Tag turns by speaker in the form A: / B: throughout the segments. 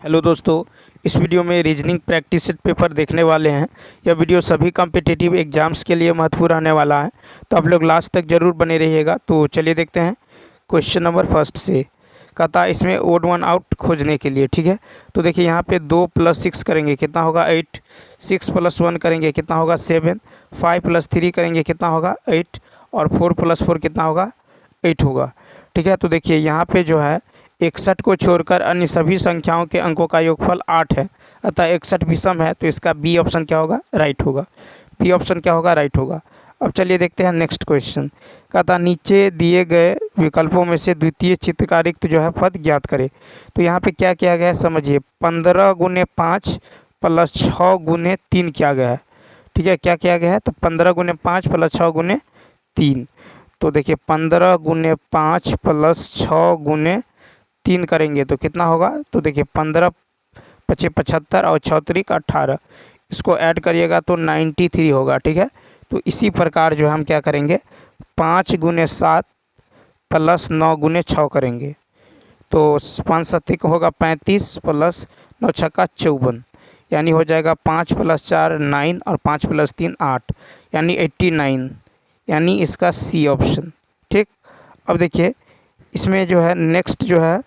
A: Hello दोस्तों, इस video में रीजनिंग प्रैक्टिस सेट पेपर देखने वाले हैं। यह वीडियो सभी कॉम्पिटिटिव एग्जाम्स के लिए महत्वपूर्ण रहने वाला है, तो आप लोग लास्ट तक ज़रूर बने रहिएगा। तो चलिए देखते हैं क्वेश्चन नंबर फर्स्ट से। कहता है इसमें ओड वन आउट खोजने के लिए, ठीक है। तो देखिए यहाँ पे 2 + 6 करेंगे कितना होगा 8, 6 + 1 करेंगे कितना होगा 7, 5 + 3 करेंगे कितना होगा 8 और 4 + 4 कितना होगा 8 होगा, ठीक है। तो देखिए यहाँ पे जो है 61 को छोड़कर अन्य सभी संख्याओं के अंकों का योगफल 8 है, अतः 61 विषम है, तो इसका बी ऑप्शन क्या होगा, राइट होगा। बी ऑप्शन क्या होगा, राइट होगा। अब चलिए देखते हैं नेक्स्ट क्वेश्चन। कहता नीचे दिए गए विकल्पों में से द्वितीय चित्र का रिक्त जो है पद ज्ञात करें। तो यहाँ पे क्या किया गया है समझिए, 15 × 5 + 6 × 3 किया गया है, ठीक है। क्या किया गया है, तो 15 × 5 + 6 × 3। तो देखिए 15 × 5 + 6 × 3 करेंगे तो कितना होगा, तो देखिए 15 × 5 = 75 और 6 × 3 = 18, इसको ऐड करिएगा तो 93 होगा, ठीक है। तो इसी प्रकार जो हम क्या करेंगे 5 × 7 + 9 × 6 करेंगे, तो 5 × 7 होगा 35 + 9 × 6 = 54, यानी हो जाएगा 5 + 4 9 और 5 + 3 8, यानी 89, यानी इसका सी ऑप्शन, ठीक। अब देखिए इसमें जो है नेक्स्ट जो है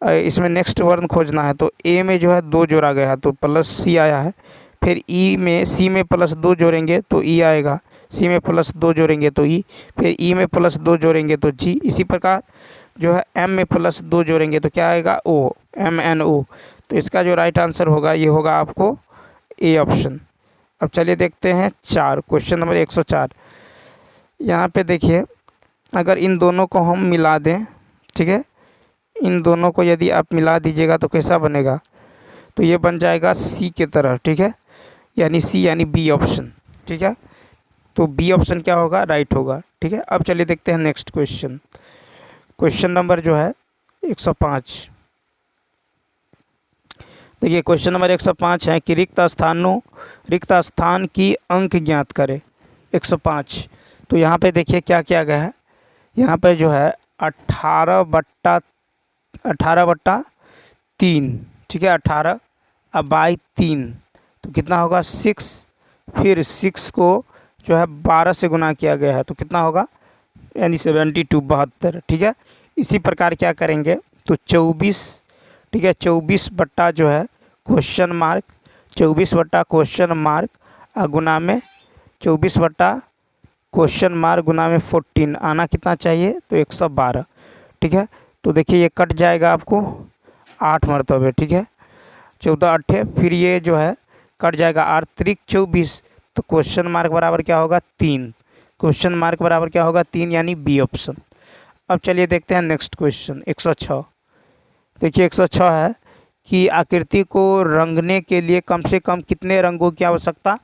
A: इसमें नेक्स्ट वर्ण खोजना है। तो ए में जो है 2 जोड़ा गया है तो +C आया है, फिर ई में सी में +2 जोड़ेंगे तो ई आएगा, सी में +2 जोड़ेंगे तो ई, फिर ई में +2 जोड़ेंगे तो जी। इसी प्रकार जो है एम में +2 जोड़ेंगे तो क्या आएगा ओ, MNO। तो इसका जो राइट आंसर होगा ये होगा आपको ए ऑप्शन। अब चलिए देखते हैं क्वेश्चन नंबर 104। यहाँ पे देखिए अगर इन दोनों को हम मिला दें, ठीक है, इन दोनों को यदि आप मिला दीजिएगा तो कैसा बनेगा, तो ये बन जाएगा सी की तरह, ठीक है, यानी सी यानी बी ऑप्शन, ठीक है। तो बी ऑप्शन क्या होगा, राइट होगा, ठीक है। अब चलिए देखते हैं नेक्स्ट क्वेश्चन। क्वेश्चन नंबर जो है 105। देखिए क्वेश्चन नंबर 105 है कि रिक्त स्थान की अंक ज्ञात करें। 105। तो यहाँ पे देखिए क्या किया गया है, यहाँ पे जो है 18/3, ठीक है, 18/3, तो कितना होगा 6, फिर 6 को जो है 12 से गुना किया गया है तो कितना होगा, यानी 72 72, ठीक है। इसी प्रकार क्या करेंगे तो 24, ठीक है, 24 बट्टा जो है क्वेश्चन मार्क, 24 बट्टा क्वेश्चन मार्क गुना में 24 बट्टा क्वेश्चन मार्क गुना में 14 आना कितना चाहिए, तो 112, ठीक है। तो देखिए ये कट जाएगा आपको 8 मरतबे, ठीक है, 14 8, फिर ये जो है कट जाएगा 8 × 24, तो क्वेश्चन मार्क बराबर क्या होगा 3, क्वेश्चन मार्क बराबर क्या होगा 3, यानी बी ऑप्शन। अब चलिए देखते हैं नेक्स्ट क्वेश्चन 106। देखिए 106 है कि आकृति को रंगने के लिए कम से कम कितने रंगों की आवश्यकता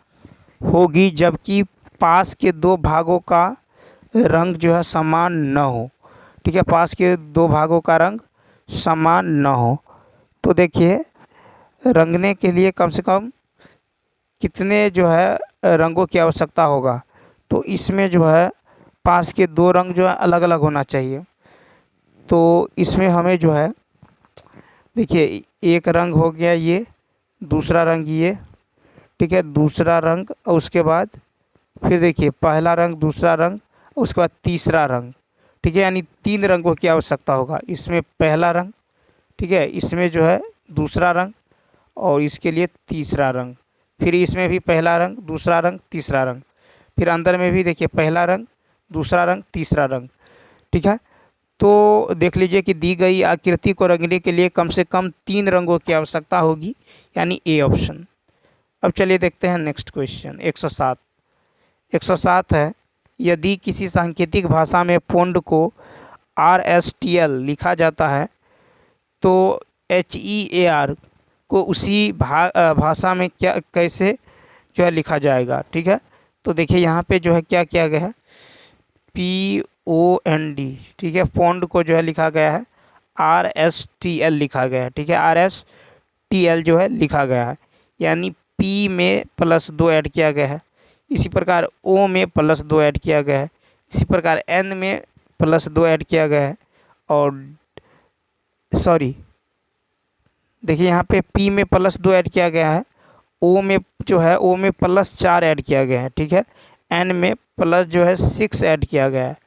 A: होगी जबकि पास के 2 भागों का रंग जो है समान न हो, ठीक है, पास के 2 भागों का रंग समान न हो। तो देखिए रंगने के लिए कम से कम कितने जो है रंगों की आवश्यकता होगा, तो इसमें जो है पास के 2 रंग जो है अलग अलग होना चाहिए। तो इसमें हमें जो है देखिए एक रंग हो गया ये, दूसरा रंग ये, ठीक है, दूसरा रंग, और उसके बाद फिर देखिए पहला रंग, दूसरा रंग, उसके बाद तीसरा रंग, ठीक है, यानी 3 रंगों की आवश्यकता होगा। इसमें पहला रंग, ठीक है, इसमें जो है दूसरा रंग और इसके लिए तीसरा रंग, फिर इसमें भी पहला रंग, दूसरा रंग, तीसरा रंग, फिर अंदर में भी देखिए पहला रंग, दूसरा रंग, तीसरा रंग, ठीक है। तो देख लीजिए कि दी गई आकृति को रंगने के लिए कम से कम 3 रंगों की आवश्यकता होगी, यानी ए ऑप्शन। अब चलिए देखते हैं नेक्स्ट क्वेश्चन 107। 107 है यदि किसी सांकेतिक भाषा में फ़ॉन्ट को RSTL लिखा जाता है तो HEAR को उसी भाषा में क्या कैसे जो है लिखा जाएगा, ठीक है। तो देखिए यहाँ पे जो है क्या किया गया है POND, ठीक है, फ़ॉन्ट को जो है लिखा गया है RSTL लिखा गया है, ठीक है, RSTL जो है लिखा गया है, यानी P में +2 ऐड किया गया है, इसी प्रकार O में +2 ऐड किया गया है, इसी प्रकार N में +2 ऐड किया गया है, और सॉरी देखिए यहाँ पे P में +2 ऐड किया गया है, O में जो है O में +4 ऐड किया गया है, ठीक है। N में प्लस जो है 6 ऐड किया गया है,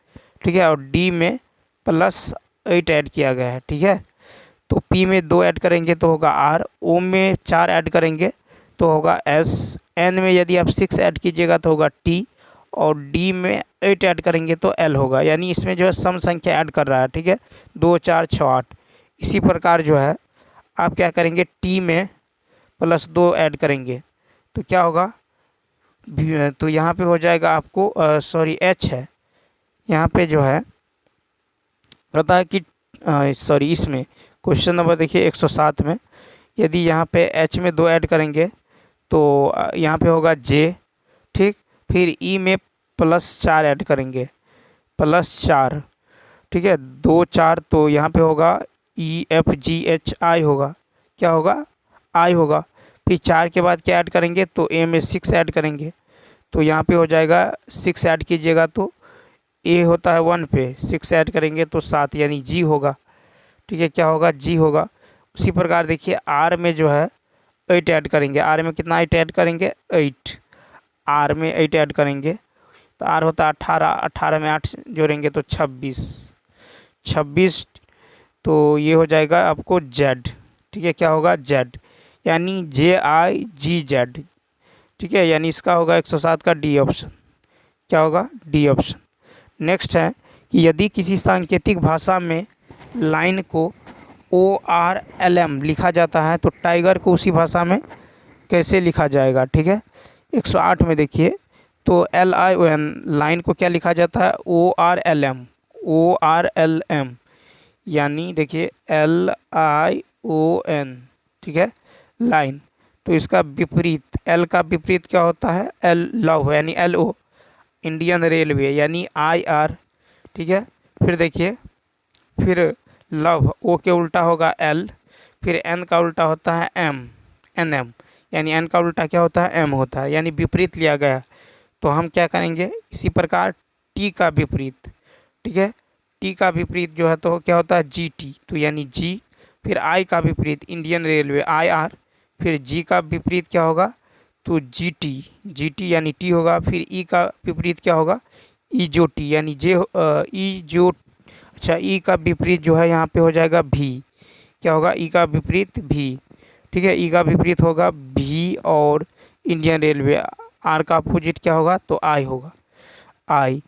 A: ठीक है। और D में +8 ऐड किया गया है, ठीक है। तो P में 2 ऐड करेंगे तो होगा R, O में 4 ऐड करेंगे तो होगा S, N में यदि आप 6 ऐड कीजिएगा तो होगा T, और D में 8 ऐड करेंगे तो L होगा। यानी इसमें जो है सम संख्या ऐड कर रहा है, ठीक है। 2 4 6 8। इसी प्रकार जो है आप क्या करेंगे, T में +2 ऐड करेंगे तो क्या होगा, तो यहाँ पे हो जाएगा आपको सॉरी H है यहाँ पे जो है, पता है कि सॉरी इसमें क्वेश्चन नंबर देखिए 107 में, यदि यहाँ पे H में 2 ऐड करेंगे तो यहाँ पे होगा J, ठीक। फिर E में +4 ऐड करेंगे, +4, ठीक है। 2 4 तो यहाँ पे होगा EFGHI होगा, क्या होगा, I होगा। फिर 4 के बाद क्या ऐड करेंगे तो A में 6 ऐड करेंगे तो यहाँ पे हो जाएगा 6 ऐड कीजिएगा तो A होता है 1 पे, 6 ऐड करेंगे तो 7 यानी G होगा, ठीक है। क्या होगा, G होगा। उसी प्रकार देखिए R में जो है 8 ऐड करेंगे, R में कितना 8 ऐड करेंगे, 8, R में 8 ऐड करेंगे तो R होता है 18, 18 में 8 जोड़ेंगे तो 26, 26, तो ये हो जाएगा आपको Z, ठीक है। क्या होगा, Z, यानी JIGZ, ठीक है। यानी इसका होगा 107 का D ऑप्शन, क्या होगा, D ऑप्शन। नेक्स्ट है कि यदि किसी सांकेतिक भाषा में लाइन को ORLM लिखा जाता है तो टाइगर को उसी भाषा में कैसे लिखा जाएगा, ठीक है। 108 में देखिए तो LION लाइन को क्या लिखा जाता है, ORLM, ORLM, यानी देखिए LION, ठीक है, लाइन। तो इसका विपरीत L का विपरीत क्या होता है, L लव, यानी LO इंडियन रेलवे, यानी IR, ठीक है। फिर देखिए फिर लव, O के उल्टा होगा L, फिर N का उल्टा होता है M, NM, यानी N का उल्टा क्या होता है, M होता है, यानी विपरीत लिया गया। तो हम क्या करेंगे, इसी प्रकार T का विपरीत, ठीक है, T का विपरीत जो है तो क्या होता है GT, तो यानी G। फिर I का विपरीत इंडियन रेलवे IR, फिर G का विपरीत क्या होगा तो GT, GT यानी T होगा। फिर E का विपरीत क्या होगा, E जो T, यानी E जो, अच्छा E का विपरीत जो है यहाँ पे हो जाएगा V, क्या होगा, E का विपरीत V, ठीक है। E का विपरीत होगा V, और इंडियन रेलवे R का अपोजिट क्या होगा तो I होगा, I,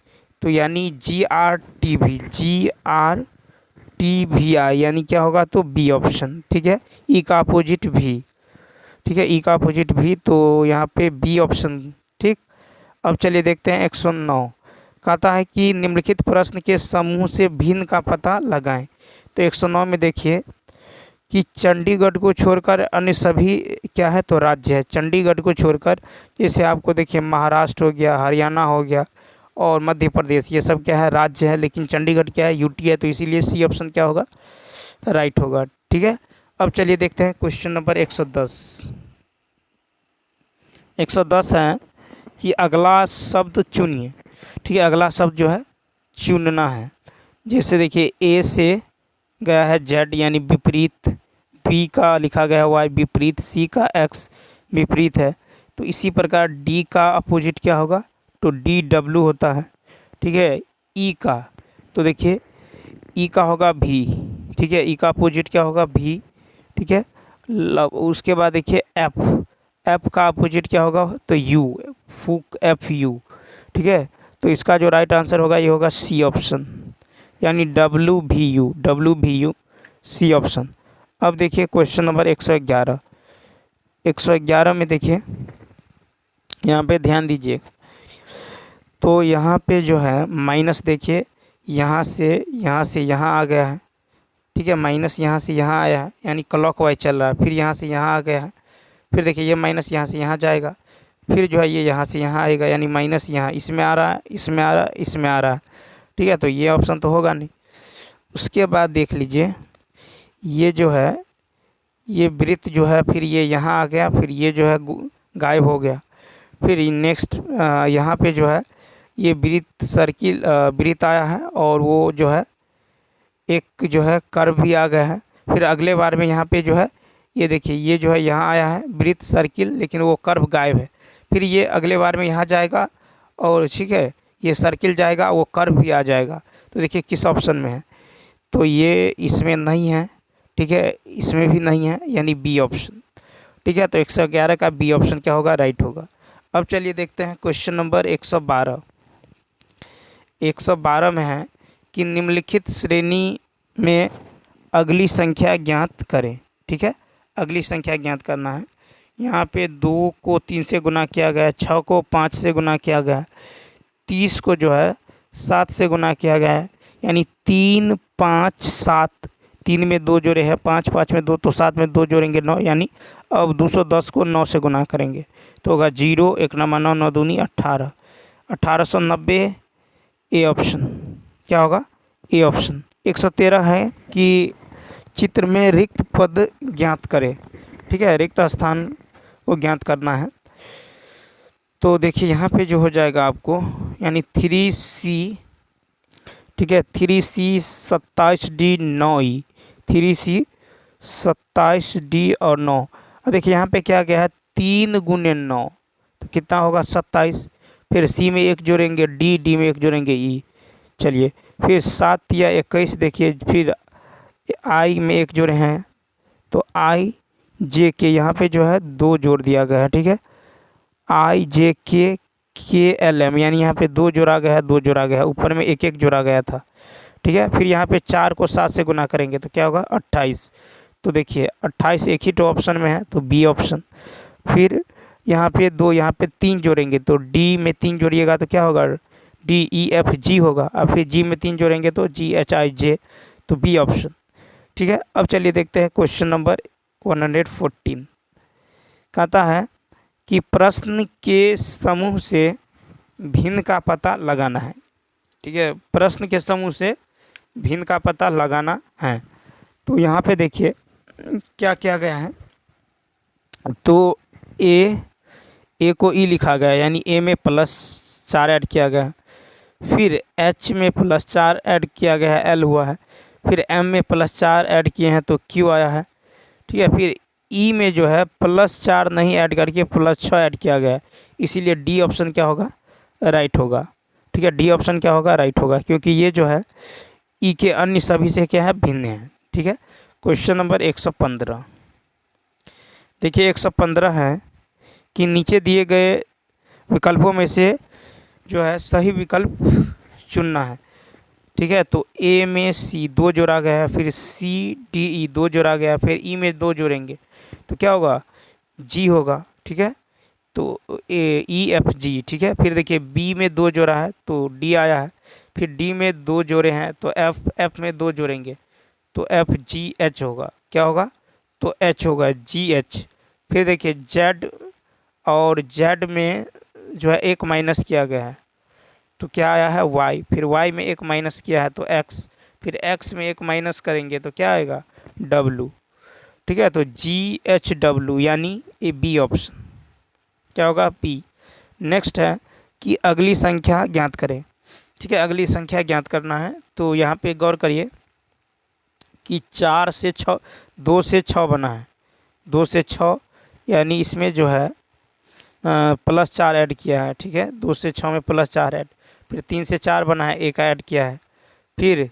A: तो यानी GRTV, GRTVI, यानी क्या होगा तो B ऑप्शन, ठीक है। E का अपोजिट V, ठीक है, E का अपोजिट V, तो यहाँ पे B ऑप्शन, ठीक। अब चलिए देखते हैं 109, कहता है कि निम्नलिखित प्रश्न के समूह से भिन्न का पता लगाएं। तो 109 में देखिए कि चंडीगढ़ को छोड़कर अन्य सभी क्या है तो राज्य है। चंडीगढ़ को छोड़कर जैसे आपको देखिए महाराष्ट्र हो गया, हरियाणा हो गया और मध्य प्रदेश, ये सब क्या है, राज्य है, लेकिन चंडीगढ़ क्या है, यूटी है, तो इसीलिए सी ऑप्शन क्या होगा, राइट होगा, ठीक है। अब चलिए देखते हैं क्वेश्चन नंबर 110। 110 है कि अगला शब्द चुनिए, ठीक है। अगला शब्द जो है चुनना है। जैसे देखिए A से गया है Z यानी विपरीत, B का लिखा गया है Y विपरीत, C का X विपरीत है। तो इसी प्रकार D का अपोजिट क्या होगा तो DW होता है, ठीक है। E का तो देखिए E का होगा V, ठीक है। E का अपोजिट क्या होगा V, ठीक है। उसके बाद देखिए F का अपोजिट क्या होगा तो U, फूक FU, ठीक है। तो इसका जो राइट आंसर होगा ये होगा C ऑप्शन, यानी WVU C ऑप्शन। अब देखिए क्वेश्चन नंबर 111। 111 में देखिए यहाँ पे ध्यान दीजिए, तो यहाँ पे जो है माइनस देखिए यहाँ से यहाँ आ गया है, ठीक है। माइनस यहाँ से यहाँ आया है, यानी क्लॉकवाइज चल रहा है। फिर यहाँ से यहाँ आ गया है, फिर देखिए ये माइनस यहाँ से यहाँ जाएगा, फिर जो है ये यहाँ से यहाँ आएगा, यानी माइनस यहाँ इसमें आ रहा है, इसमें आ रहा है, इसमें आ रहा है, ठीक है। तो ये ऑप्शन तो होगा नहीं। उसके बाद देख लीजिए ये जो है ये वृत्त जो है फिर ये यहाँ आ गया, फिर ये जो है गायब हो गया। फिर नेक्स्ट यहाँ पे जो है ये वृत्त सर्किल वृत्त आया है और वो जो है एक जो है कर्व भी आ गया है। फिर अगले बार में यहाँ पे जो है ये देखिए ये जो है यहाँ आया है वृत्त सर्किल, लेकिन वो कर्व गायब है। फिर ये अगले बार में यहाँ जाएगा और ठीक है ये सर्किल जाएगा, वो कर्व भी आ जाएगा। तो देखिए किस ऑप्शन में है, तो ये इसमें नहीं है, ठीक है, इसमें भी नहीं है, यानी बी ऑप्शन। ठीक है, तो 111 का बी ऑप्शन क्या होगा, राइट होगा। अब चलिए देखते हैं क्वेश्चन नंबर 112। 112 में है कि निम्नलिखित श्रेणी में अगली संख्या ज्ञात करें। ठीक है, अगली संख्या ज्ञात करना है। यहाँ पे 2 को 3 से गुना किया गया है, 6 को 5 से गुना किया गया है, 30 को जो है 7 से गुना किया गया है, यानी 3 5 7, 3 में 2 जोड़े हैं, 5 5 में 2, तो 7 में 2 जोड़ेंगे 9, यानी अब 210 को 9 से गुना करेंगे तो होगा 0, 1 9 9 9 दूनी 18, 1890 ए ऑप्शन। क्या होगा, ए ऑप्शन। 113 है कि चित्र में रिक्त पद ज्ञात करें। ठीक है, रिक्त स्थान को ज्ञात करना है। तो देखिए यहाँ पे जो हो जाएगा आपको, यानी 3C, ठीक है, 3C 27D 9E, 3C 27D और 9। और देखिए यहाँ पे क्या गया है 3 गुने 9, तो कितना होगा 27। फिर C में 1 जोड़ेंगे D में 1 जोड़ेंगे E। चलिए फिर 7 या 21, देखिए फिर I में 1 जोड़े हैं तो I J के यहाँ पे जो है 2 जोड़ दिया गया है। ठीक है, I J K K L M, यानी यहाँ पे 2 जोड़ा गया है, 2 जोड़ा गया है, ऊपर में 1 1 जोड़ा गया था। ठीक है, फिर यहाँ पे 4 को 7 से गुना करेंगे तो क्या होगा 28। तो देखिए 28 एक ही तो ऑप्शन में है, तो बी ऑप्शन। फिर यहाँ पे 2, यहाँ पे 3 जोड़ेंगे तो D में 3 जोड़िएगा तो क्या होगा D E F G होगा। अब फिर G में 3 जोड़ेंगे तो G H I J, तो बी ऑप्शन। ठीक है, अब चलिए देखते हैं क्वेश्चन नंबर 114। कहता है कि प्रश्न के समूह से भिन्न का पता लगाना है। ठीक है, प्रश्न के समूह से भिन्न का पता लगाना है। तो यहाँ पे देखिए क्या किया गया है, तो ए को ई लिखा गया है, यानी ए में +4 ऐड किया गया है। फिर एच में +4 ऐड किया गया है, एल हुआ है। फिर एम में +4 ऐड किए हैं तो क्यू आया है। ठीक है, फिर ई में जो है +4 नहीं ऐड करके +6 ऐड किया गया है, इसीलिए डी ऑप्शन क्या होगा, राइट होगा। ठीक है, डी ऑप्शन क्या होगा, राइट होगा, क्योंकि ये जो है ई के अन्य सभी से क्या है, भिन्न है। ठीक है, क्वेश्चन नंबर 115। देखिए 115 है कि नीचे दिए गए विकल्पों में से जो है सही विकल्प चुनना है। ठीक है, तो ए में C 2 जोड़ा गया है, फिर C D E 2 जोड़ा गया है, फिर ई में 2 जोड़ेंगे तो क्या होगा, G होगा। ठीक है, तो E F G। ठीक है, फिर देखिए B में 2 जोड़ा है तो D आया है, फिर D में 2 जोड़े हैं तो F में 2 जोड़ेंगे तो F G H होगा। क्या होगा, तो H होगा, G H। फिर देखिए Z और Z में जो है 1 माइनस किया गया है तो क्या आया है, Y। फिर Y में 1 माइनस किया है तो X। फिर X में 1 माइनस करेंगे तो क्या आएगा, W। ठीक है, तो GHW, यानी ए बी ऑप्शन। क्या होगा, P। नेक्स्ट है कि अगली संख्या ज्ञात करें। ठीक है, अगली संख्या ज्ञात करना है। तो यहाँ पे गौर करिए कि 4 से 6, 2 से 6 बना है, 2 से 6, यानी इसमें जो है +4 ऐड किया है। ठीक है, 2 से 6 में +4 ऐड। फिर 3 से 4 बना है, 1 ऐड किया है। फिर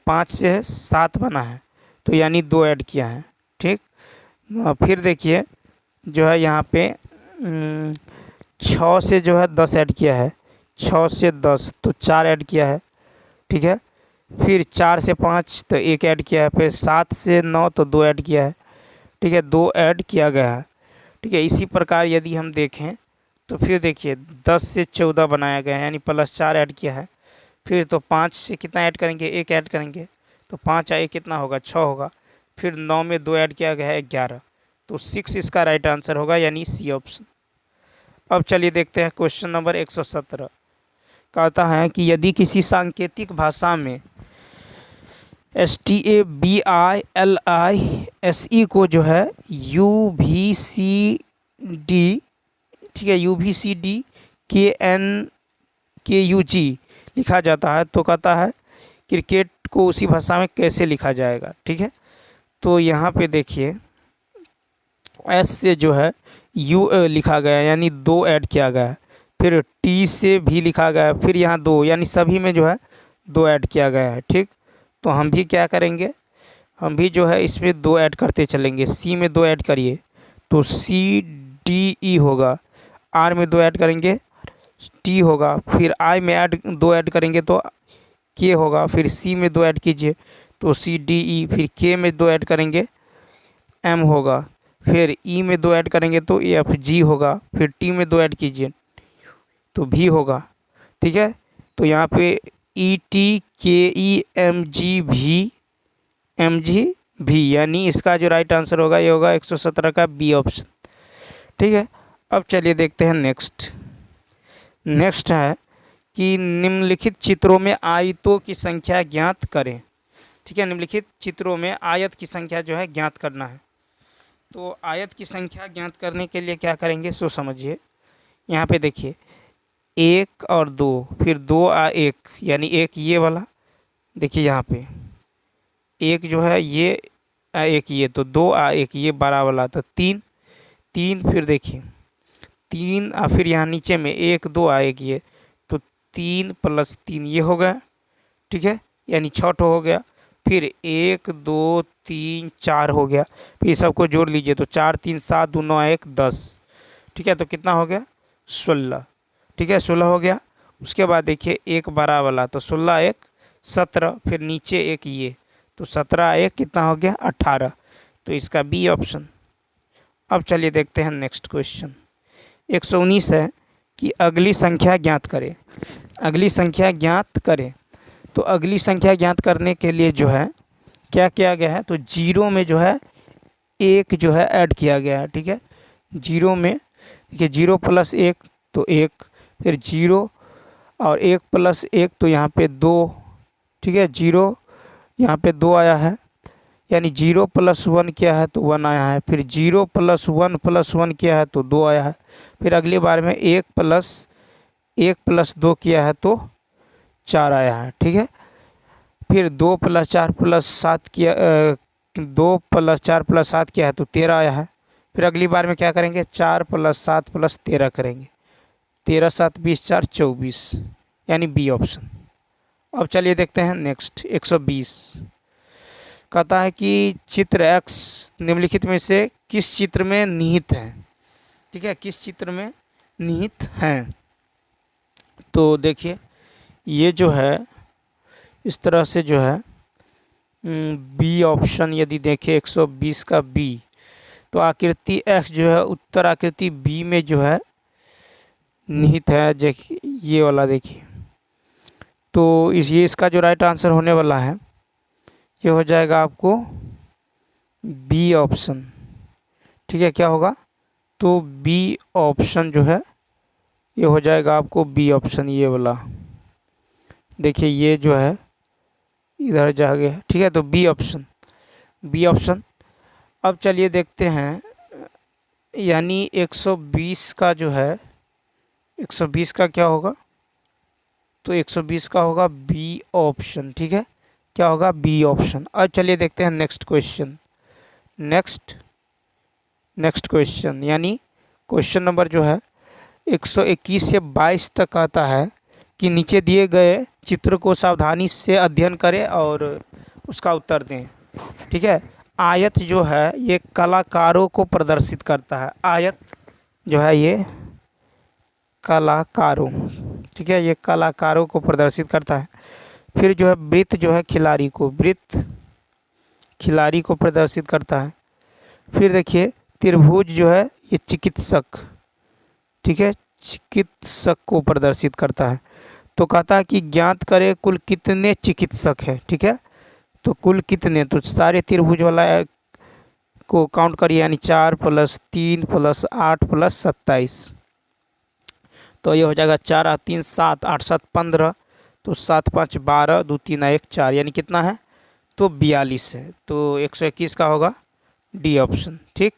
A: 5 से 7 बना है तो यानी 2 ऐड किया है। ठीक, फिर देखिए जो है यहाँ पे 6 से जो है 10 ऐड किया है, 6 से 10 तो 4 ऐड किया है। ठीक है, फिर 4 से 5 तो 1 ऐड किया है। फिर 7 से 9 तो 2 ऐड किया है। ठीक है, 2 ऐड किया गया है। ठीक है, इसी प्रकार यदि हम देखें तो फिर देखिए 10 से 14 बनाया गया है, यानी +4 ऐड किया है। फिर तो 5 से कितना ऐड करेंगे, 1 ऐड करेंगे तो 5 आए कितना होगा, 6 होगा। फिर 9 में 2 ऐड किया गया है, 11, तो 6 इसका राइट आंसर होगा, यानी सी ऑप्शन। अब चलिए देखते हैं क्वेश्चन नंबर 117। कहता है कि यदि किसी सांकेतिक भाषा में STABILISE को जो है UVCD, ठीक है, UVCD KNKUG लिखा जाता है, तो कहता है क्रिकेट को उसी भाषा में कैसे लिखा जाएगा। ठीक है, तो यहाँ पे देखिए एस से जो है यू लिखा गया यानी 2 ऐड किया गया है। फिर टी से भी लिखा गया है, फिर यहाँ 2 यानी सभी में जो है 2 ऐड किया गया है। ठीक, तो हम भी क्या करेंगे, हम भी जो है इसमें 2 ऐड करते चलेंगे। सी में 2 ऐड करिए तो सी डी ई होगा, आर में 2 ऐड करेंगे टी होगा, फिर आई में 2 ऐड करेंगे तो के होगा, फिर सी में 2 ऐड कीजिए तो सी डी ई, फिर के में 2 ऐड करेंगे एम होगा, फिर ई में 2 ऐड करेंगे तो एफ जी होगा, फिर टी में 2 ऐड कीजिए तो भी होगा। ठीक है, तो यहाँ पे ई टी के ई एम जी भी एम जी भी, यानी इसका जो राइट आंसर होगा ये होगा 117 का बी ऑप्शन। ठीक है, अब चलिए देखते हैं नेक्स्ट। नेक्स्ट है कि निम्नलिखित चित्रों में आयतों की संख्या ज्ञात करें। ठीक है, निम्नलिखित चित्रों में आयत की संख्या जो है ज्ञात करना है। तो आयत की संख्या ज्ञात करने के लिए क्या करेंगे सो समझिए। यहाँ पे देखिए 1 और 2, फिर 2 आ 1 यानी 1 ये वाला, देखिए यहाँ पे 1 जो है ये 1 ये, तो 2 आ 1 ये 12 वाला, तो 3 3, फिर देखिए 3 और फिर यहाँ नीचे में 1 2 आ 1 ये, तो 3 + 3 ये हो गया। ठीक है, यानी 6 ठो हो गया। फिर 1 2 3 4 हो गया, फिर सबको जोड़ लीजिए तो 4 3 7 2 9 1 10। ठीक है, तो कितना हो गया 16। ठीक है, 16 हो गया। उसके बाद देखिए 1 12 वाला, तो 16 1 17, फिर नीचे 1 ये, तो 17 1 कितना हो गया 18, तो इसका बी ऑप्शन। अब चलिए देखते हैं नेक्स्ट क्वेश्चन। 119 है कि अगली संख्या ज्ञात करें। अगली संख्या ज्ञात करें, तो अगली संख्या ज्ञात करने के लिए जो है क्या किया गया है, तो जीरो में जो है 1 जो है ऐड किया गया है। ठीक है, जीरो में देखिए 0 + 1 तो 1, फिर 0 और 1 + 1 तो यहाँ पे 2। ठीक है, 0 यहाँ पे 2 आया है, यानी 0 + 1 किया है तो 1 आया है, फिर 0 + 1 + 1 किया है तो 2 आया है, फिर अगली बार में 1 + 2 किया है तो 4 आया है। ठीक है, फिर 2 + 4 + 7 किया 2 + 4 + 7 किया है तो 13 आया है। फिर अगली बार में क्या करेंगे 4 + 7 + 13 करेंगे, 13 7 20 4 24, यानी बी ऑप्शन। अब चलिए देखते हैं नेक्स्ट। 120 कहता है कि चित्र X निम्नलिखित में से किस चित्र में निहित है। ठीक है, किस चित्र में निहित हैं, तो देखिए ये जो है इस तरह से जो है बी ऑप्शन यदि देखें 120 का बी, तो आकृति X जो है उत्तर आकृति बी में जो है निहित है। देखिए ये वाला, देखिए तो ये इसका जो राइट आंसर होने वाला है ये हो जाएगा आपको बी ऑप्शन। ठीक है, क्या होगा, तो बी ऑप्शन जो है ये हो जाएगा आपको बी ऑप्शन, ये वाला देखिए ये जो है इधर जा गया। ठीक है, तो बी ऑप्शन, बी ऑप्शन। अब चलिए देखते हैं, यानी 120 का जो है 120 का क्या होगा, तो 120 का होगा बी ऑप्शन। ठीक है, क्या होगा बी ऑप्शन। अब चलिए देखते हैं नेक्स्ट क्वेश्चन। नेक्स्ट क्वेश्चन यानी क्वेश्चन नंबर जो है 121 से 22 तक आता है कि नीचे दिए गए चित्र को सावधानी से अध्ययन करें और उसका उत्तर दें। ठीक है, आयत जो है ये कलाकारों को प्रदर्शित करता है। आयत जो है ये कलाकारों, ठीक है, ये कलाकारों को प्रदर्शित करता है। फिर जो है वृत्त जो है खिलाड़ी को, वृत्त खिलाड़ी को प्रदर्शित करता है। फिर देखिए त्रिभुज जो है ये चिकित्सक, ठीक है, चिकित्सक को प्रदर्शित करता है। तो कहता है कि ज्ञात करें कुल कितने चिकित्सक हैं। ठीक है, तो कुल कितने, तो सारे त्रिभुज वाला को काउंट करिए, यानी 4 + 3 + 8 + 27, तो ये हो जाएगा 4 और 3 7, 8 7 15, तो 7 5 12, 2 3 1 4, यानी कितना है, तो 42 है। तो 121 का होगा डी ऑप्शन। ठीक,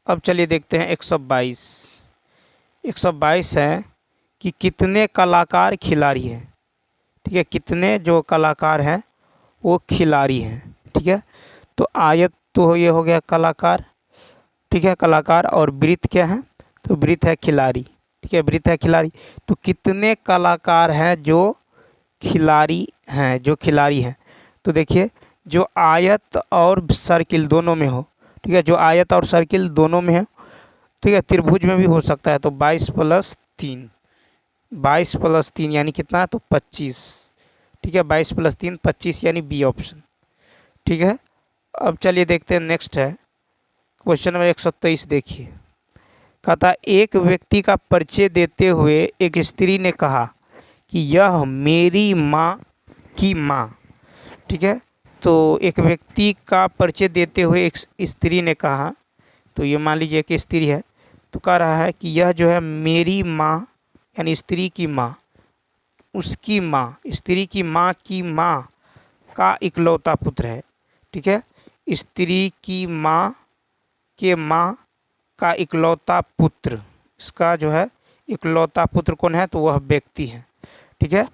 A: अब चलिए देखते हैं 122। 122 है कि कितने कलाकार खिलाड़ी हैं। ठीक है, कितने जो कलाकार हैं वो खिलाड़ी हैं। ठीक है, तो आयत तो ये हो गया कलाकार। ठीक है, कलाकार। और वृत्त क्या है? तो वृत्त है खिलाड़ी। ठीक है, वृत्त है खिलाड़ी। तो कितने कलाकार हैं जो खिलाड़ी हैं, जो खिलाड़ी हैं? तो देखिए, जो आयत और सर्किल दोनों में हो। ठीक है, जो आयत और सर्किल दोनों में है। ठीक है, त्रिभुज में भी हो सकता है। तो 22 + 3, 22 + 3 यानी कितना? तो 25। ठीक है, 22 + 3 25 यानी बी ऑप्शन। ठीक है, अब चलिए देखते हैं नेक्स्ट है क्वेश्चन नंबर 123। देखिए, कहता एक व्यक्ति का परिचय देते हुए एक स्त्री ने कहा कि यह मेरी माँ की माँ। ठीक है, तो एक व्यक्ति का परिचय देते हुए एक स्त्री ने कहा, तो ये मान लीजिए कि स्त्री है, तो कह रहा है कि यह जो है मेरी माँ, यानी स्त्री की माँ, उसकी माँ, स्त्री की माँ का इकलौता पुत्र है। ठीक है, स्त्री की माँ के माँ का इकलौता पुत्र, इसका जो है इकलौता पुत्र कौन है? तो वह व्यक्ति है। ठीक है,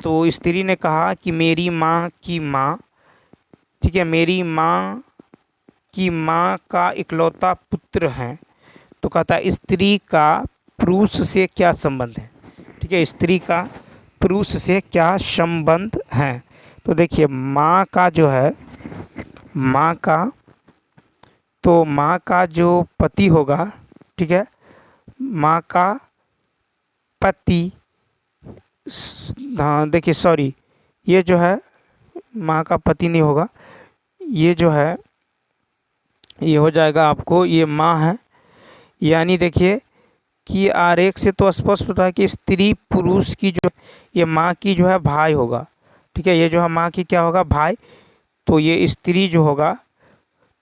A: तो स्त्री ने कहा कि मेरी माँ की माँ, ठीक है, मेरी माँ की माँ का इकलौता पुत्र है। तो कहता है स्त्री का पुरुष से क्या संबंध है? ठीक है, स्त्री का पुरुष से क्या संबंध है? तो देखिए, माँ का जो है, माँ का, तो माँ का जो पति होगा, ठीक है, माँ का पति, हाँ देखिए सॉरी, ये जो है माँ का पति नहीं होगा, ये जो है ये हो जाएगा आपको, ये माँ है। यानी देखिए कि आरेख से तो स्पष्ट होता है कि स्त्री पुरुष की जो, ये माँ की जो है भाई होगा। ठीक है, ये जो है माँ की क्या होगा? भाई। तो ये स्त्री जो होगा,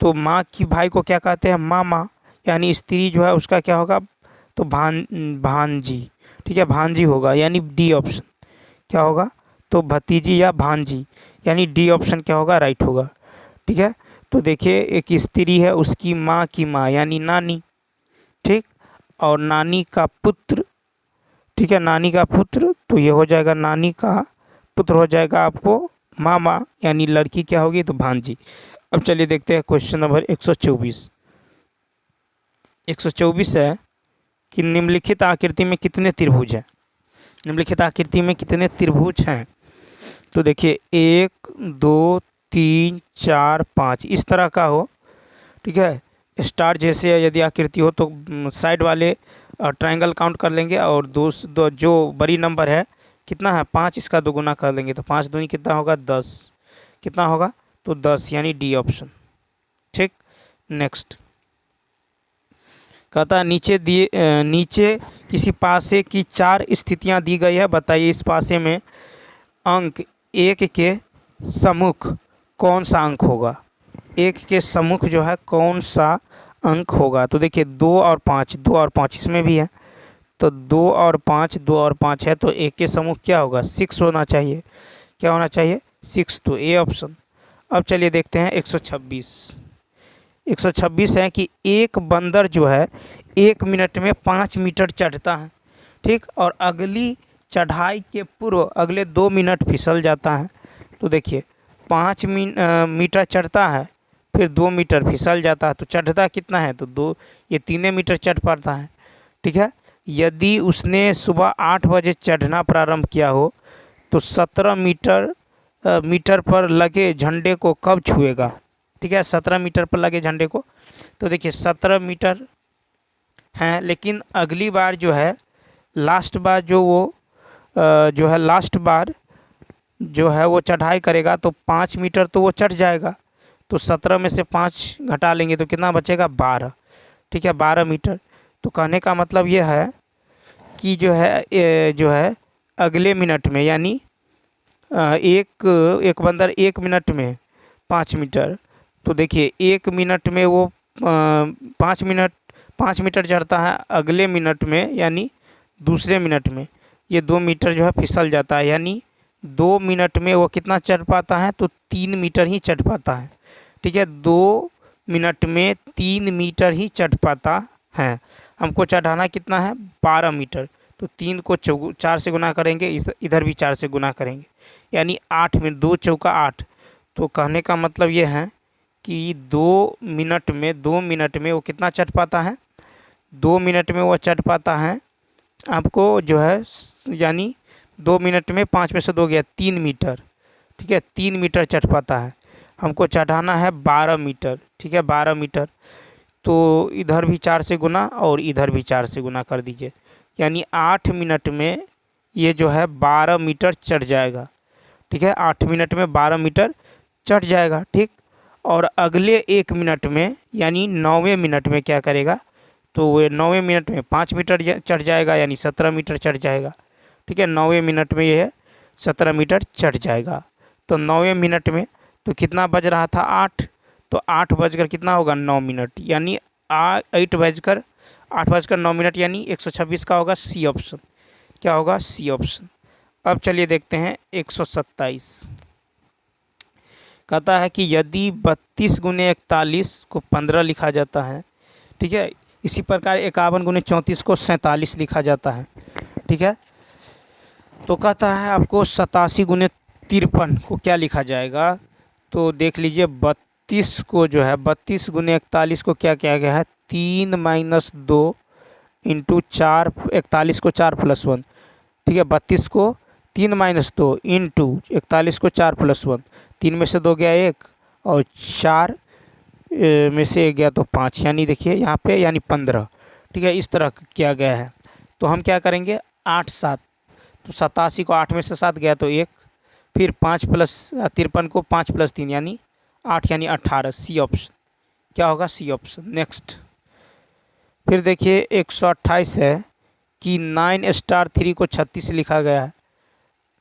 A: तो माँ की भाई को क्या कहते हैं? मामा। यानी स्त्री जो है उसका क्या होगा? तो भांजी। ठीक है, भांजी होगा, यानी डी ऑप्शन क्या होगा? तो भतीजी या भांजी, यानी डी ऑप्शन क्या होगा? राइट होगा। ठीक है, तो देखिए एक स्त्री है, उसकी माँ की माँ यानी नानी। ठीक, और नानी का पुत्र, ठीक है, नानी का पुत्र, तो ये हो जाएगा नानी का पुत्र हो जाएगा आपको मामा, यानी लड़की क्या होगी? तो भांजी। अब चलिए देखते हैं क्वेश्चन नंबर 124। 124 है कि निम्नलिखित आकृति में कितने त्रिभुज हैं? निम्नलिखित आकृति में कितने त्रिभुज हैं? तो देखिए 1 2 3 4 5 इस तरह का हो। ठीक है, स्टार जैसे यदि आकृति हो तो साइड वाले ट्रायंगल काउंट कर लेंगे, और दो जो बड़ी नंबर है कितना है? 5, इसका दोगुना कर लेंगे तो 5 दूनी कितना होगा? 10। कितना होगा? तो 10, यानी डी ऑप्शन। ठीक, नेक्स्ट कहता है नीचे किसी पासे की 4 स्थितियां दी गई है, बताइए इस पासे में अंक 1 के सम्मुख कौन सा अंक होगा? 1 के सम्मुख जो है कौन सा अंक होगा? तो देखिए 2 और 5, 2 और 5 इसमें भी है, तो 2 और 5, 2 और 5 है, तो 1 के सम्मुख क्या होगा? 6 होना चाहिए। क्या होना चाहिए? 6, तो ए ऑप्शन। अब चलिए देखते हैं 126। 126 है कि एक बंदर जो है 1 मिनट में 5 मीटर चढ़ता है। ठीक, और अगली चढ़ाई के पूर्व अगले 2 मिनट फिसल जाता है। तो देखिए 5 मीटर चढ़ता है, फिर 2 मीटर फिसल जाता है, तो चढ़ता कितना है? तो 2, ये 3 मीटर चढ़ पाता है। ठीक है, यदि उसने सुबह 8 बजे चढ़ना प्रारंभ किया हो तो 17 मीटर पर लगे झंडे को कब छुएगा? ठीक है, 17 मीटर पर लगे झंडे को, तो देखिए 17 मीटर हैं, लेकिन अगली बार जो है लास्ट बार जो है लास्ट बार जो है वो चढ़ाई करेगा तो 5 मीटर तो वो चढ़ जाएगा, तो 17 में से 5 घटा लेंगे तो कितना बचेगा? 12। ठीक है, 12 मीटर। तो कहने का मतलब ये है कि जो है अगले मिनट में, यानी एक बंदर 1 मिनट में 5 मीटर, तो देखिए 1 मिनट में वो 5 मीटर चढ़ता है, अगले मिनट में यानी दूसरे मिनट में ये 2 मीटर जो है फिसल जाता है, यानी 2 मिनट में वो कितना चढ़ पाता है? तो 3 मीटर ही चढ़ पाता है। ठीक है, 2 मिनट में 3 मीटर ही चढ़ पाता है। हमको चढ़ाना कितना है? 12 मीटर, तो 3 को 4 से गुना करेंगे, इधर भी 4 से गुना करेंगे, यानी 8 मिनट, 2 चौका 8। तो कहने का मतलब ये है कि 2 मिनट में वो कितना चट पाता है, 2 मिनट में वो चट पाता है आपको जो है, यानी 2 मिनट में 5 में से 2 गया 3 मीटर। ठीक है, 3 मीटर चट पाता है। हमको चढ़ाना है 12 मीटर। ठीक है, 12 मीटर। तो इधर भी 4 से गुना और इधर भी 4 से गुना कर दीजिए, यानी 8 मिनट में ये जो है 12 मीटर चढ़ जाएगा। ठीक है, 8 मिनट में 12 मीटर चढ़ जाएगा। ठीक, और अगले 1 मिनट में यानी 9वें मिनट में क्या करेगा, तो वो 9वें मिनट में 5 मीटर चढ़ जाएगा, यानी 17 मीटर चढ़ जाएगा। ठीक है, 9वें मिनट में ये 17 मीटर चढ़ जाएगा। तो 9वें मिनट में तो कितना बज रहा था, 8, तो 8 बजकर कितना होगा, 9 मिनट, यानी 8 बजकर 9 मिनट, यानी 126 का होगा सी ऑप्शन। क्या होगा, सी ऑप्शन। अब चलिए देखते हैं 127। कहता है कि यदि 32 गुने 41 को 15 लिखा जाता है, ठीक है, इसी प्रकार 51 गुने 34 को 47 लिखा जाता है। ठीक है, तो कहता है आपको 87 गुने 53 को क्या लिखा जाएगा। तो देख लीजिए 32 को जो है 32 गुने 41 को क्या किया गया है, 3 - 2 इंटू 4, 41 को 4 + 1। ठीक है, 32 को 3 - 2 इंटू 41 को 4 + 1, 3 में से 2 गया 1 और 4 में से 1 गया तो 5, यानी देखिए यहाँ पे यानी 15। ठीक है, इस तरह किया गया है। तो हम क्या करेंगे, 8 7, तो 87 को 8 में से 7 गया तो 1, फिर 5 + 53 को 5 + 3 यानी 8, यानी 18। C option. क्या होगा, सी ऑप्शन। नेक्स्ट फिर देखिए 128 है कि 9*3 को 36 लिखा गया है।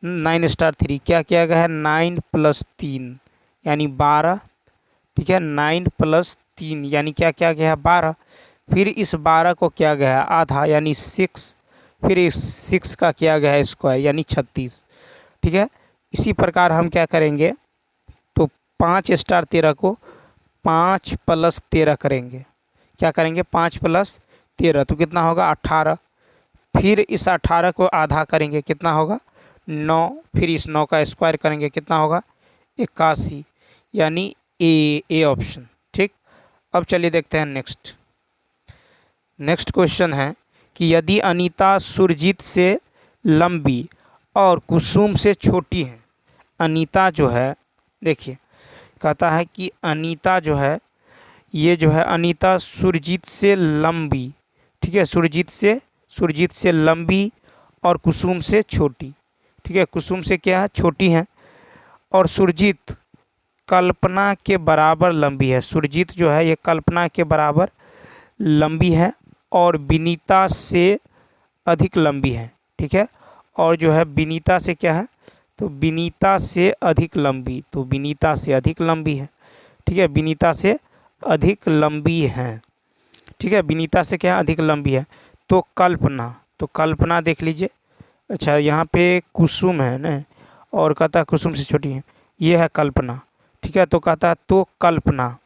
A: 9*3 क्या किया गया है, 9 + 3 यानी 12। ठीक है, 9 + 3 यानी क्या किया गया है, 12। फिर इस 12 को किया गया है आधा यानी 6, फिर इस 6 का किया गया है स्क्वायर यानी 36। ठीक है, इसी प्रकार हम क्या करेंगे, तो 5*13 को 5 + 13 करेंगे। क्या करेंगे, 5 + 13 तो कितना होगा, 18। फिर इस 18 को आधा करेंगे, कितना होगा, 9। फिर इस 9 का स्क्वायर करेंगे, कितना होगा, 81, यानी ए ऑप्शन। ठीक, अब चलिए देखते हैं नेक्स्ट क्वेश्चन है कि यदि अनीता सुरजीत से लंबी और कुसुम से छोटी है। अनीता जो है, देखिए कहता है कि अनीता जो है, ये जो है अनीता सुरजीत से लंबी। ठीक है, सुरजीत से लंबी और कुसुम से छोटी। ठीक है, कुसुम से क्या है, छोटी है। और सुरजीत कल्पना के बराबर लंबी है। सुरजीत जो है ये कल्पना के बराबर लंबी है और विनीता से अधिक लंबी है। ठीक है, और जो है विनीता से क्या है, तो विनीता से अधिक लंबी, तो विनीता से अधिक लंबी है। ठीक है, विनीता से अधिक लंबी है। ठीक है, विनीता से क्या अधिक लंबी है। तो कल्पना देख लीजिए। अच्छा, यहाँ पे कुसुम है ना, और कहता है कुसुम से छोटी है, ये है कल्पना। ठीक है, तो कहता है तो कल्पना,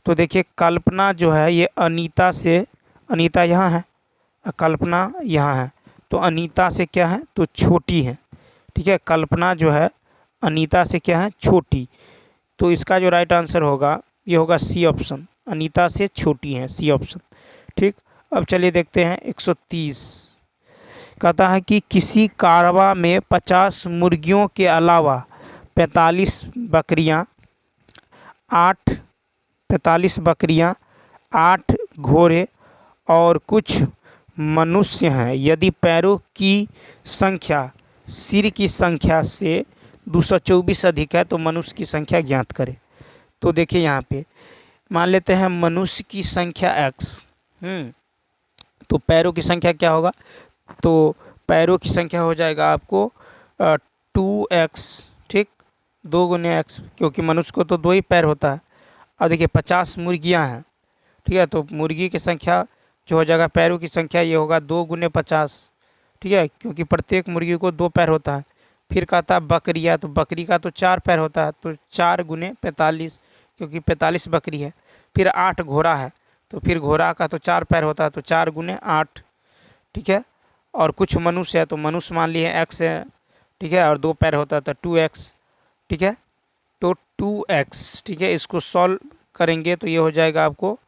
A: तो देखिए कल्पना जो है ये अनीता से, अनीता यहाँ है, कल्पना यहाँ है, तो अनीता से क्या है, तो छोटी है। ठीक है, कल्पना जो है अनीता से क्या है, छोटी। तो इसका जो राइट आंसर होगा ये होगा सी ऑप्शन, अनीता से छोटी है, सी ऑप्शन। ठीक, अब चलिए देखते हैं 130। कहता है कि किसी कारवा में 50 मुर्गियों के अलावा 45 बकरियां, 8 घोड़े और कुछ मनुष्य हैं। यदि पैरों की संख्या सिर की संख्या से 224 अधिक है तो मनुष्य की संख्या ज्ञात करें। तो देखिए यहाँ पे मान लेते हैं मनुष्य की संख्या x, तो पैरों की संख्या क्या होगा, तो पैरों की संख्या हो जाएगा आपको 2x। ठीक, 2 गुने x, क्योंकि मनुष्य को तो 2 ही पैर होता है। और देखिए 50 मुर्गियां हैं। ठीक है, तो मुर्गी की संख्या जो हो जाएगा, पैरों की संख्या ये होगा 2 गुने 50। ठीक है, क्योंकि प्रत्येक मुर्गी को 2 पैर होता है। फिर कहता है बकरियाँ, तो बकरी का तो 4 पैर होता है, तो 4 गुने 45, क्योंकि 45 बकरी है। फिर 8 घोड़ा है, तो फिर घोड़ा का तो 4 पैर होता है, तो 4 गुने 8। ठीक है, और कुछ मनुष्य है, तो मनुष्य मान लिए x है। ठीक है, और 2 पैर होता है तो 2x। ठीक है, तो 2x। ठीक है, इसको सॉल्व करेंगे तो ये हो जाएगा आपको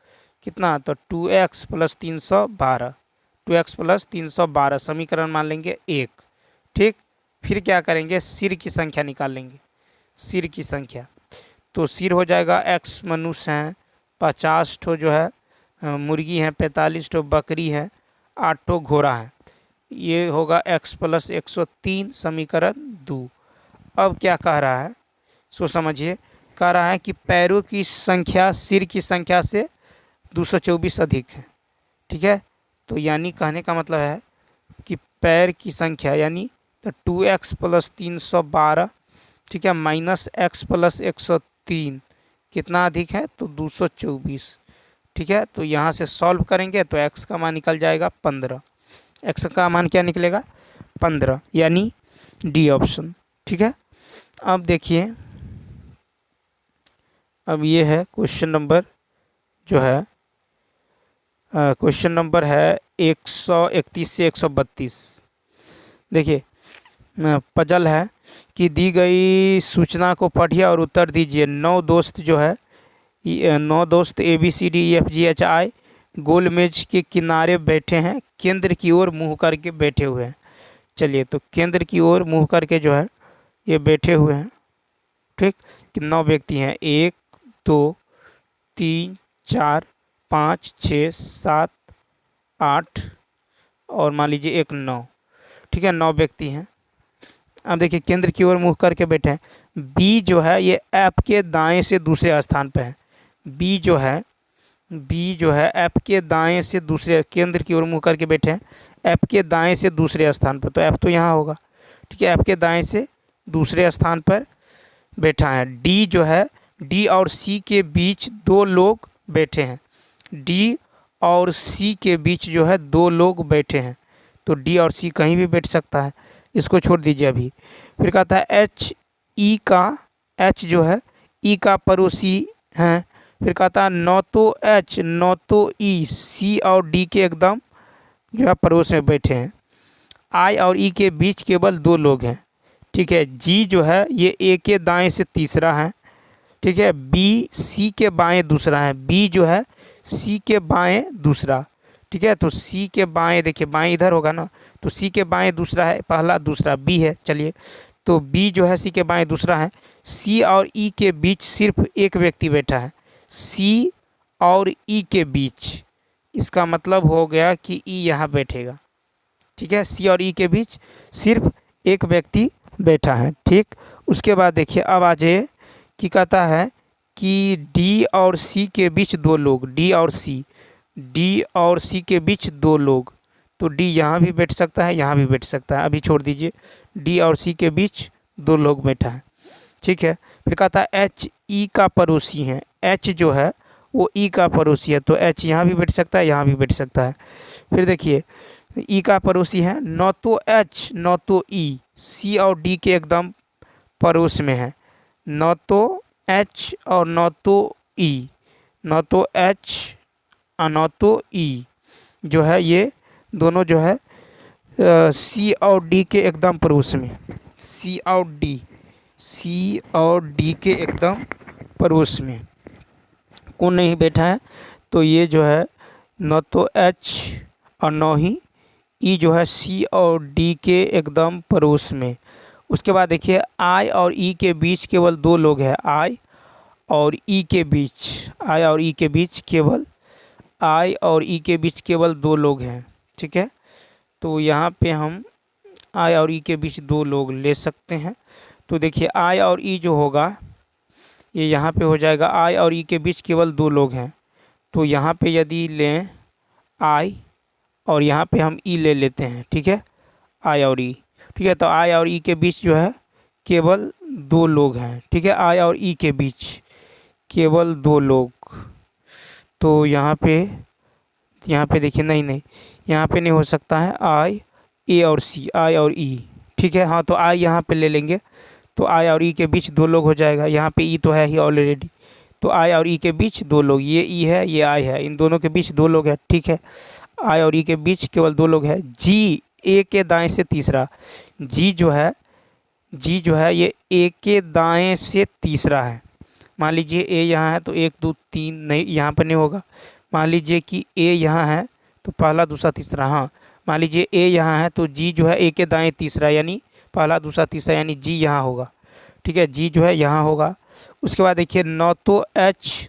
A: कितना, तो 2x प्लस 312, 2x प्लस 312 समीकरण मान लेंगे 1। ठीक, फिर क्या करेंगे, सिर की संख्या निकाल लेंगे, सिर की संख्या। तो सिर हो जाएगा x मनुष्य हैं, 50 ठो जो है मुर्गी हैं, 45 ठो बकरी है, 8 ठो घोड़ा है। ये होगा x प्लस 103 समीकरण 2। अब क्या कह रहा है, सो समझिए, कह रहा है कि पैरों की संख्या सिर की संख्या से 224 अधिक है। ठीक है, तो यानी कहने का मतलब है कि पैर की संख्या यानी तो 2x प्लस 312, ठीक है, माइनस x प्लस 103 कितना अधिक है, तो 224। ठीक है, तो यहाँ से सॉल्व करेंगे तो x का मान निकल जाएगा 15, x का मान क्या निकलेगा 15, यानी डी ऑप्शन। ठीक है, अब देखिए, अब ये है क्वेश्चन नंबर जो है, क्वेश्चन नंबर है 131 से 132। देखिए पजल है कि दी गई सूचना को पढ़िए और उत्तर दीजिए। 9 दोस्त जो है, 9 दोस्त ABCDEFGHI गोल मेज के किनारे बैठे हैं, केंद्र की ओर मुंह करके बैठे हुए हैं। चलिए, तो केंद्र की ओर मुंह करके जो है ये बैठे हुए हैं। ठीक, कि 9 व्यक्ति हैं, 1 2 3 4 5 6 7 8 और मान लीजिए 1 9। ठीक है, 9 व्यक्ति हैं। अब देखिए केंद्र की ओर मुँह करके बैठे हैं। बी जो है ये ऐप के दाएं से दूसरे स्थान पे है। बी जो है ऐप के दाएं से दूसरे, केंद्र की ओर मुँह करके बैठे हैं, ऐप के दाएं से दूसरे स्थान पर, तो ऐप तो यहाँ होगा। ठीक है, ऐप के दाएं से दूसरे स्थान पर बैठा है। डी जो है, डी और सी के बीच 2 लोग बैठे हैं। डी और सी के बीच जो है 2 लोग बैठे हैं, तो डी और सी कहीं भी बैठ सकता है, इसको छोड़ दीजिए अभी। फिर कहता है एच ई का, एच जो है ई का पड़ोसी हैं। फिर कहता है न तो एच न तो ई सी और डी के एकदम जो है पड़ोस में बैठे हैं। आई और ई के बीच केवल 2 लोग हैं। ठीक है, जी जो है ये ए के दाएं से तीसरा है। ठीक है, बी सी के बाएं दूसरा है। बी जो है सी के बाएं दूसरा। ठीक है, तो सी के बाएं, देखिए बाएं इधर होगा ना, तो सी के बाएं दूसरा है, पहला दूसरा बी है। चलिए, तो बी जो है सी के बाएं दूसरा है। सी और ई के बीच सिर्फ एक व्यक्ति बैठा है। सी और ई के बीच, इसका मतलब हो गया कि ई यहाँ बैठेगा। ठीक है, सी और ई के बीच सिर्फ एक व्यक्ति बैठा है। ठीक, उसके बाद देखिए अब आ जाइए कि कहता है कि डी और सी के बीच 2 लोग, डी और सी, डी और सी के बीच 2 लोग, तो डी यहाँ भी बैठ सकता है, यहाँ भी बैठ सकता है, अभी छोड़ दीजिए। डी और सी के बीच 2 लोग बैठा है। ठीक है, फिर कहता है एच ई का पड़ोसी है। एच जो है वो ई का पड़ोसी है, तो एच यहाँ भी बैठ सकता है, यहाँ भी बैठ सकता है। फिर देखिए ई का पड़ोसी है, न तो एच न तो ई सी और डी के एकदम पड़ोस में है। न तो एच और न तो ई, न तो एच और न तो ई जो है ये दोनों जो है सी और डी के एकदम पड़ोस में, सी और डी के एकदम पड़ोस में कौन नहीं बैठा है, तो ये जो है न तो एच और न ही ई जो है सी और डी के एकदम पड़ोस में। उसके बाद देखिए आई और ई के बीच केवल 2 लोग हैं। आई और ई के बीच, आई और ई के बीच केवल, आई और ई के बीच केवल 2 लोग हैं। ठीक है, तो यहाँ पे हम आई और ई के बीच 2 लोग ले सकते हैं। तो देखिए आई और ई जो होगा ये यहाँ पे हो जाएगा, आई और ई के बीच केवल 2 लोग हैं, तो यहाँ पे यदि लें आई और यहाँ पे हम ई ले लेते हैं। ठीक है, आई और ई। ठीक है, तो आई और ई के बीच जो है केवल 2 लोग हैं। ठीक है, आई और ई के बीच केवल 2 लोग, तो यहाँ पे देखिए नहीं, यहाँ पे नहीं हो सकता है। आई ए और सी, आई और ई। ठीक है, हाँ, तो आई यहाँ पे ले लेंगे, तो आई और ई के बीच 2 लोग हो जाएगा। यहाँ पे ई तो है ही ऑलरेडी, तो आई और ई के बीच 2 लोग, ये ई है ये आई है, इन दोनों के बीच 2 लोग हैं। ठीक है, आई और ई के बीच केवल 2 लोग हैं। जी ए के दाएं से तीसरा, जी जो है ये ए के दाएं से तीसरा है। मान लीजिए ए यहाँ है तो 1 2 3 नहीं, यहाँ पर नहीं होगा। मान लीजिए कि ए यहाँ है तो पहला दूसरा तीसरा, हाँ मान लीजिए ए यहाँ है तो जी जो है ए के दाएं तीसरा, यानी पहला दूसरा तीसरा, यानी जी यहाँ होगा। ठीक है, जी जो है यहाँ होगा। उसके बाद देखिए नौ तो एच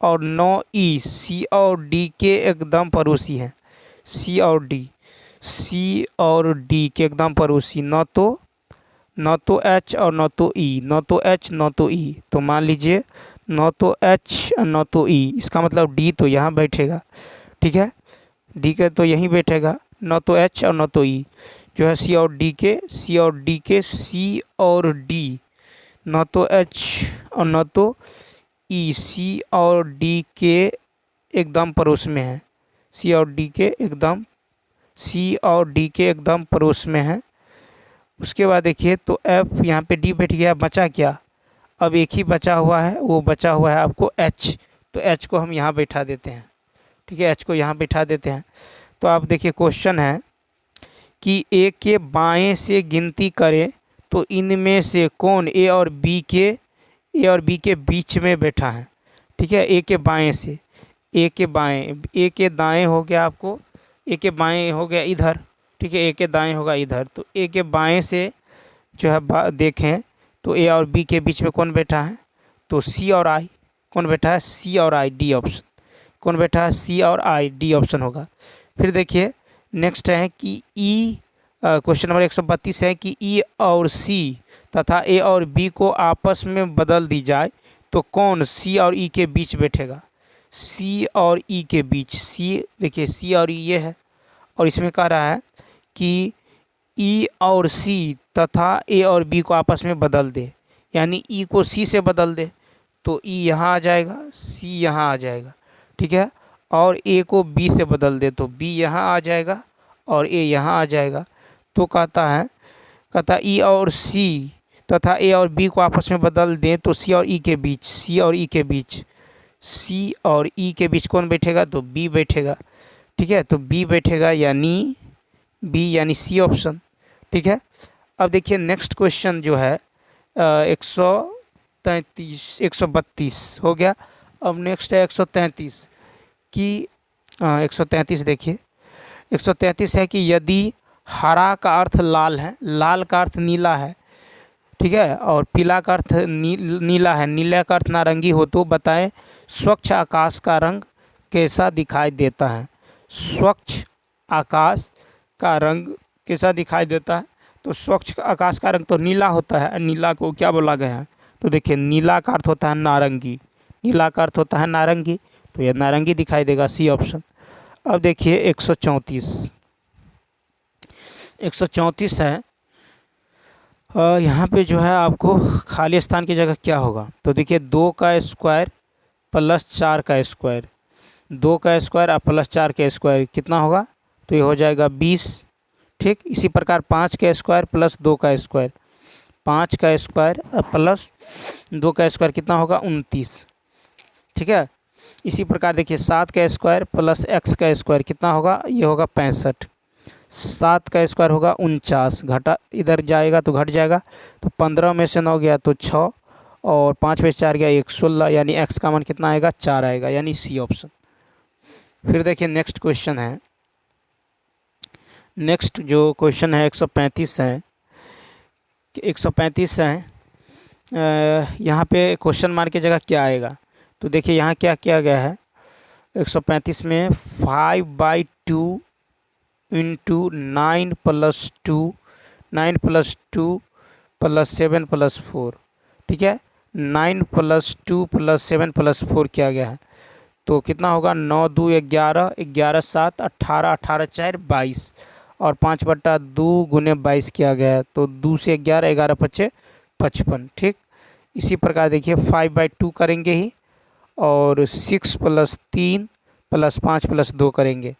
A: और नौ ई, सी और डी के एकदम पड़ोसी हैं। सी और डी के एकदम पड़ोसी, नौ तो एच और नौ तो ई, नौ तो एच नौ तो ई। तो मान लीजिए नौ तो एच और नौ तो ई, इसका मतलब डी तो यहाँ बैठेगा। ठीक है, डी के तो यहीं बैठेगा, नौ तो एच और नौ तो ई जो है सी और डी के, सी और डी, नौ तो एच और नौ तो ई, सी और डी के एकदम पड़ोस में है। सी और डी के एकदम पड़ोस में है। उसके बाद देखिए तो एफ, यहाँ पे डी बैठ गया, बचा क्या? अब एक ही बचा हुआ है, वो बचा हुआ है आपको एच। तो एच को हम यहाँ बैठा देते हैं। ठीक है, एच को यहाँ बैठा देते हैं। तो आप देखिए क्वेश्चन है कि ए के बाएं से गिनती करें तो इनमें से कौन ए और बी के बीच में बैठा है। ठीक है, ए के बाएं से, ए के दाएं हो गया आपको, ए के बाएं हो गया इधर। ठीक है, ए के दाएं होगा इधर। तो ए के बाएं से जो है देखें तो ए और बी के बीच में कौन बैठा है? तो सी और आई। कौन बैठा है? सी और आई, डी ऑप्शन। कौन बैठा है? सी और आई, डी ऑप्शन होगा। फिर देखिए नेक्स्ट है कि ई, क्वेश्चन नंबर 132 है कि ई और सी तथा ए और बी को आपस में बदल दी जाए तो कौन सी और ई के बीच बैठेगा? सी और ई के बीच, सी देखिए सी और ई ये है, और इसमें कह रहा है कि ई और सी तथा ए और बी को आपस में बदल दे, यानी ई को सी से बदल दे तो ई यहाँ आ जाएगा, सी यहाँ आ जाएगा। ठीक है, और ए को बी से बदल दे तो बी यहाँ आ जाएगा और ए यहाँ आ जाएगा। तो कहता है ई और सी तथा ए और बी को आपस में बदल दें तो सी और ई के बीच कौन बैठेगा? तो बी बैठेगा। ठीक है, तो बी बैठेगा, यानी बी, यानी सी ऑप्शन। ठीक है, अब देखिए नेक्स्ट क्वेश्चन जो है 132 हो गया। अब नेक्स्ट है 133 कि 133 देखिए 133 है कि यदि हरा का अर्थ लाल है, लाल का अर्थ नीला है, ठीक है, और पीला का अर्थ नीला है, नीला का अर्थ नारंगी हो तो बताएं स्वच्छ आकाश का रंग कैसा दिखाई देता है? स्वच्छ आकाश का रंग कैसा दिखाई देता है? तो स्वच्छ आकाश का रंग तो नीला होता है। नीला को क्या बोला गया है? तो देखिए नीला का अर्थ होता है नारंगी, नीला का अर्थ होता है नारंगी, तो यह नारंगी दिखाई देगा, सी ऑप्शन। अब देखिए 134 है, यहाँ पे जो है आपको खाली स्थान की जगह क्या होगा? तो देखिए 2 का स्क्वायर प्लस 4 का स्क्वायर, 2 का स्क्वायर और प्लस 4 का स्क्वायर कितना होगा? तो ये हो जाएगा 20। ठीक, इसी प्रकार 5 का स्क्वायर प्लस 2 का स्क्वायर, 5 का स्क्वायर प्लस 2 का स्क्वायर कितना होगा? 29। ठीक है, इसी प्रकार देखिए 7 का स्क्वायर प्लस x का स्क्वायर कितना होगा? ये होगा 65। 7 का स्क्वायर होगा 49, घटा इधर जाएगा तो घट जाएगा, तो 15 में से 9 गया तो 6 और 5 में से 4 गया 1, 16, यानी x का मान कितना आएगा? 4 आएगा, यानी सी ऑप्शन। फिर देखिए नेक्स्ट क्वेश्चन है, नेक्स्ट जो क्वेश्चन है 135 है, 135 है। यहाँ पे क्वेश्चन मार्क की जगह क्या आएगा? तो देखिए यहाँ क्या किया गया है 135 में 5/2 इंटू 9 + 2 + 7 + 4। ठीक है, 9 + 2 + 7 + 4 किया गया है, तो कितना होगा? 9 2 11, 11 7 18, 18 4 22 और 5/2 गुने 22 किया गया है, तो 2 से 11, 11 5 55। ठीक, इसी प्रकार देखिए 5/2 करेंगे ही और 6 + 3 + 5 + 2 करेंगे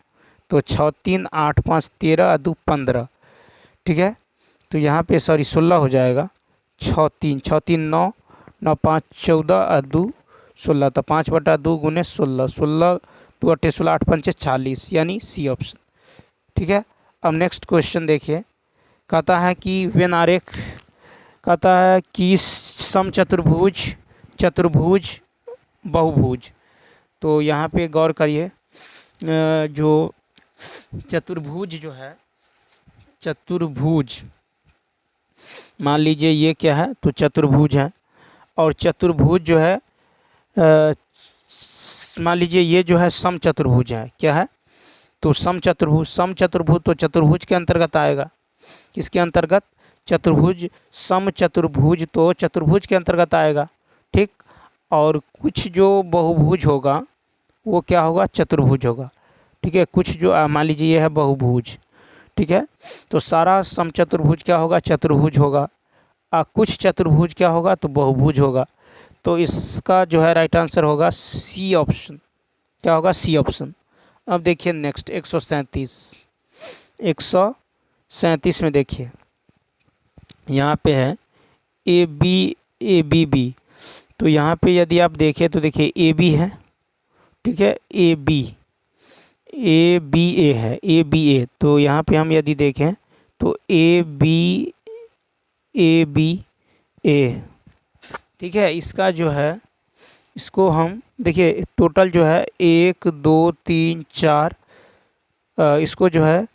A: तो 6 3 8 5 13 2 15। ठीक है, तो यहाँ पे 16 हो जाएगा, 6 3 9 9 5 14 2 16, तो 5/2 गुने 16, 16 2 8 16 8 5 40, यानी सी ऑप्शन। ठीक है, अब नेक्स्ट क्वेश्चन देखिए, कहता है कि वेन आरेख, कहता है कि समचतुर्भुज चतुर्भुज, बहुभुज। तो यहाँ पे गौर करिए, जो चतुर्भुज जो है, चतुर्भुज मान लीजिए ये क्या है, तो चतुर्भुज है। और चतुर्भुज जो है मान लीजिए ये जो है समचतुर्भुज है, क्या है, तो समचतुर्भुज। समचतुर्भुज तो चतुर्भुज के अंतर्गत आएगा। किसके अंतर्गत? चतुर्भुज। समचतुर्भुज तो चतुर्भुज के अंतर्गत आएगा, ठीक। और कुछ जो बहुभुज होगा वो क्या होगा? चतुर्भुज होगा, ठीक है। कुछ जो मान लीजिए ये है बहुभुज, ठीक है, तो सारा समचतुर्भुज क्या होगा? चतुर्भुज होगा। कुछ चतुर्भुज क्या होगा? तो बहुभुज होगा। तो इसका जो है राइट आंसर होगा सी ऑप्शन। क्या होगा? C option. अब देखिए नेक्स्ट 137 में देखिए यहाँ पे है ए बी बी। तो यहाँ पे यदि आप देखें तो देखिए ए बी है, ठीक है, ए बी ए है, ए बी ए। तो यहाँ पे हम यदि देखें तो ए बी ए, ठीक है। इसका जो है, इसको हम देखिए टोटल जो है 1 2 3 4, इसको जो है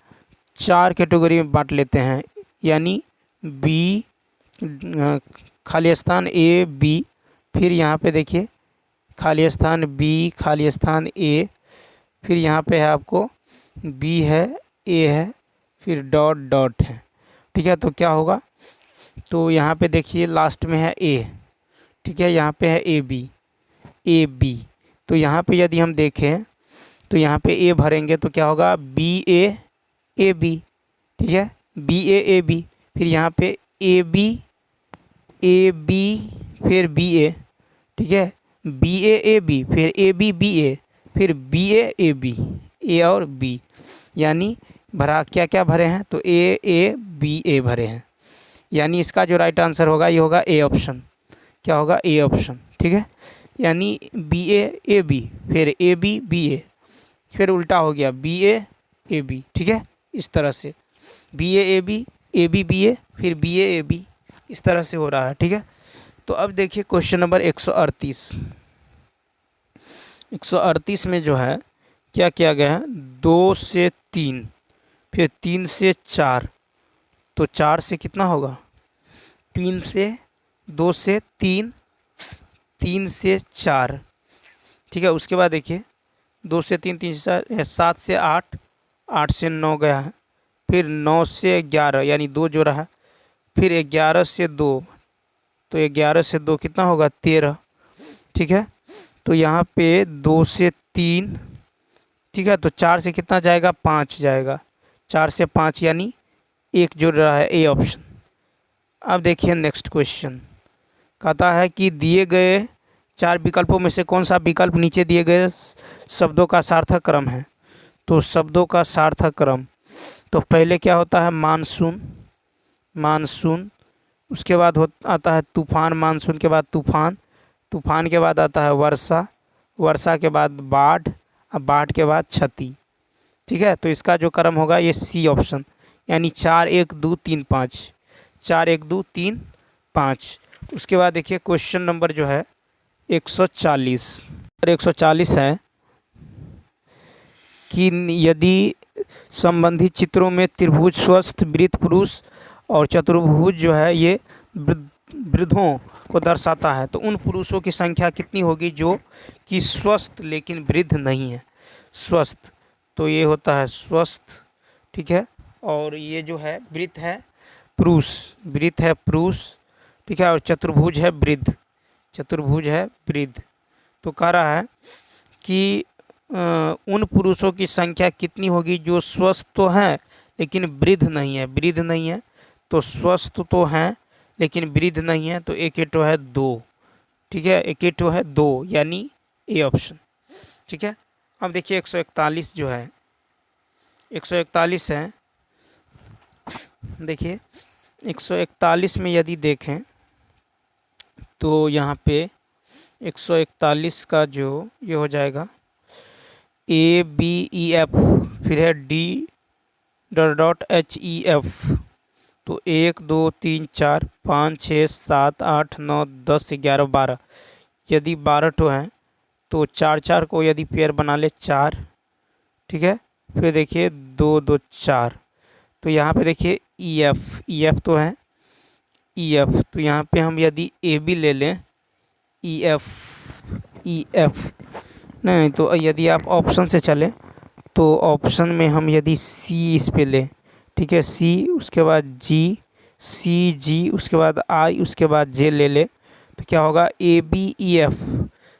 A: 4 कैटेगरी में बांट लेते हैं। यानी बी खाली स्थान ए बी, फिर यहाँ पे देखिए खाली स्थान बी, खाली स्थान ए, फिर यहाँ पे है आपको बी है, ए है, फिर डॉट डॉट है, ठीक है। तो क्या होगा? तो यहाँ पे देखिए लास्ट में है ए, ठीक है, यहाँ पे है ए बी। तो यहाँ पे यदि हम देखें तो यहाँ पे ए भरेंगे तो क्या होगा? बी ए बी, ठीक है, बी ए बी। फिर यहाँ पे ए बी फिर बी ए, ठीक है, बी ए बी, फिर ए बी ए, फिर बी ए बी, ए और बी। यानी भरा क्या क्या भरे हैं? तो ए बी ए भरे हैं। यानी इसका जो राइट आंसर होगा ये होगा ए ऑप्शन। क्या होगा? ए ऑप्शन, ठीक है। यानी बी ए बी, फिर ए बी ए, फिर उल्टा हो गया बी ए बी, ठीक है। इस तरह से बी ए बी बी ए, फिर बी ए बी, इस तरह से हो रहा है, ठीक है। तो अब देखिए क्वेश्चन नंबर 138 में जो है क्या किया गया है? 2 से 3, फिर 3 से 4, तो 4 से कितना होगा? 3 से 2 से 3, 3 से 4, ठीक है। उसके बाद देखिए 2 से 3, 3 से 4, 7 से 8, 8 से 9 गया है, फिर 9 से 11 यानी 2 जो रहा, फिर 11 से 2, तो 11 से 2 कितना होगा? 13, ठीक है। तो यहाँ पे 2 से 3, ठीक है, तो 4 से कितना जाएगा? 5 जाएगा, 4 से 5 यानी 1 जुड़ रहा है, ए ऑप्शन। अब देखिए नेक्स्ट क्वेश्चन कहता है कि दिए गए 4 विकल्पों में से कौन सा विकल्प नीचे दिए गए शब्दों का सार्थक क्रम है? तो शब्दों का सार्थक क्रम, तो पहले क्या होता है? मानसून, उसके बाद आता है तूफान, मानसून के बाद तूफान, तूफान के बाद आता है वर्षा के बाद बाढ़, अब बाढ़ के बाद क्षति, ठीक है। तो इसका जो क्रम होगा ये सी ऑप्शन, यानी 4 1 2 3 5, 4 1 2 3 5। उसके बाद देखिए क्वेश्चन नंबर जो है 140 है कि यदि संबंधित चित्रों में त्रिभुज स्वस्थ वृत्त पुरुष और चतुर्भुज जो है ये वृद्धों को दर्शाता है, तो उन पुरुषों की संख्या कितनी होगी जो कि स्वस्थ लेकिन वृद्ध नहीं है? स्वस्थ तो ये होता है स्वस्थ, ठीक है, और ये जो है वृत्त है पुरुष, ठीक है, और चतुर्भुज है वृद्ध। तो कह रहा है कि उन पुरुषों की संख्या कितनी होगी जो स्वस्थ तो हैं लेकिन वृद्ध नहीं है, तो स्वस्थ तो हैं लेकिन वृद्ध नहीं है, तो एक एटो है 2, ठीक है, एक एटो है 2 यानी ए ऑप्शन, ठीक है। अब देखिए 141 जो है 141 है, देखिए 141 में यदि देखें तो यहाँ पे 141 का जो ये हो जाएगा ए बी ई एफ, फिर है D dot H E F, तो 1 2 3 4 5 6 7 8 9 10 11 12, यदि 12 ठो हैं तो 4 4 को यदि पेयर बना ले 4, ठीक है। फिर देखिए 2 2 4, तो यहाँ पे देखिए ई एफ तो है, ई एफ तो यहाँ पे हम यदि ए बी ले लें, ई एफ नहीं, तो यदि आप ऑप्शन से चलें तो ऑप्शन में हम यदि सी इस पे लें, ठीक है, सी उसके बाद जी, सी जी उसके बाद आई उसके बाद जे ले ले, तो क्या होगा A B E F,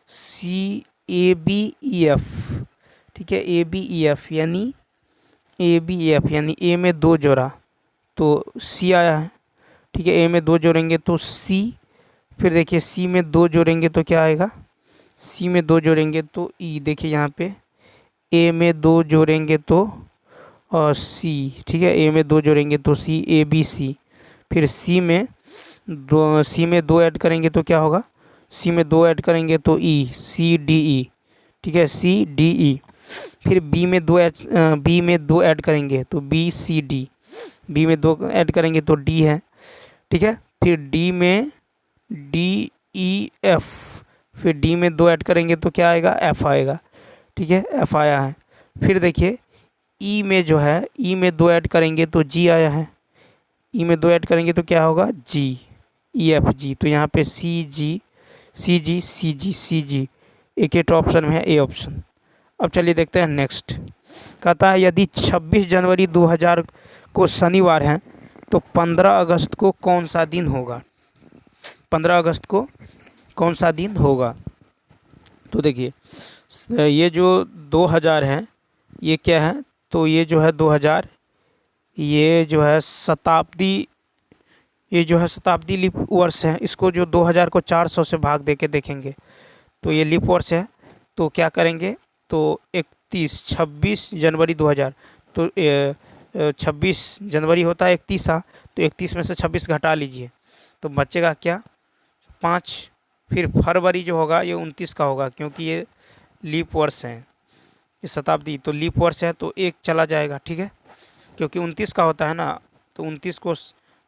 A: C A B E F, ठीक है, ए बी ई एफ यानी ए बी ई एफ यानी ए में 2 जोड़ा तो सी आया है, ठीक है। ए में 2 जोड़ेंगे तो सी, फिर देखिए सी में 2 जोड़ेंगे तो क्या आएगा, सी में 2 जोड़ेंगे तो ई, देखिए यहाँ पे ए में 2 जोड़ेंगे तो और सी, ठीक है, ए में 2 जोड़ेंगे तो सी, ए बी सी, फिर सी में 2 ऐड करेंगे तो क्या होगा, सी में 2 ऐड करेंगे तो ई, सी डी ई, ठीक है, सी डी ई, फिर बी में 2 ऐड करेंगे तो बी सी डी, बी में 2 ऐड करेंगे तो डी है, ठीक है। फिर डी में डी ई एफ, फिर डी में 2 ऐड करेंगे तो क्या आएगा, एफ आएगा, ठीक है, एफ आया है। फिर देखिए ई में जो है, ई में 2 ऐड करेंगे तो जी आया है, ई में 2 ऐड करेंगे तो क्या होगा जी, ई एफ जी, तो यहाँ पे सी जी सी जी सी जी सी जी, एक एक ऑप्शन में है ए ऑप्शन। अब चलिए देखते हैं नेक्स्ट। कहता है यदि 26 जनवरी 2000 को शनिवार है तो 15 अगस्त को कौन सा दिन होगा, 15 अगस्त को कौन सा दिन होगा। तो देखिए ये जो 2000 है ये क्या है, तो ये जो है 2000, ये जो है शताब्दी, ये जो है शताब्दी लीप वर्ष है, इसको जो 2000 को 400 से भाग दे के देखेंगे तो ये लीप वर्ष है, तो क्या करेंगे तो 26 जनवरी 2000, तो 26 जनवरी होता है 31, तो 31 में से 26 घटा लीजिए तो बचेगा क्या 5, फिर फरवरी जो होगा ये 29 का होगा क्योंकि ये लीप वर्ष है, ये शताब्दी तो लीप वर्ष है तो 1 चला जाएगा, ठीक है, क्योंकि 29 का होता है ना, तो 29 को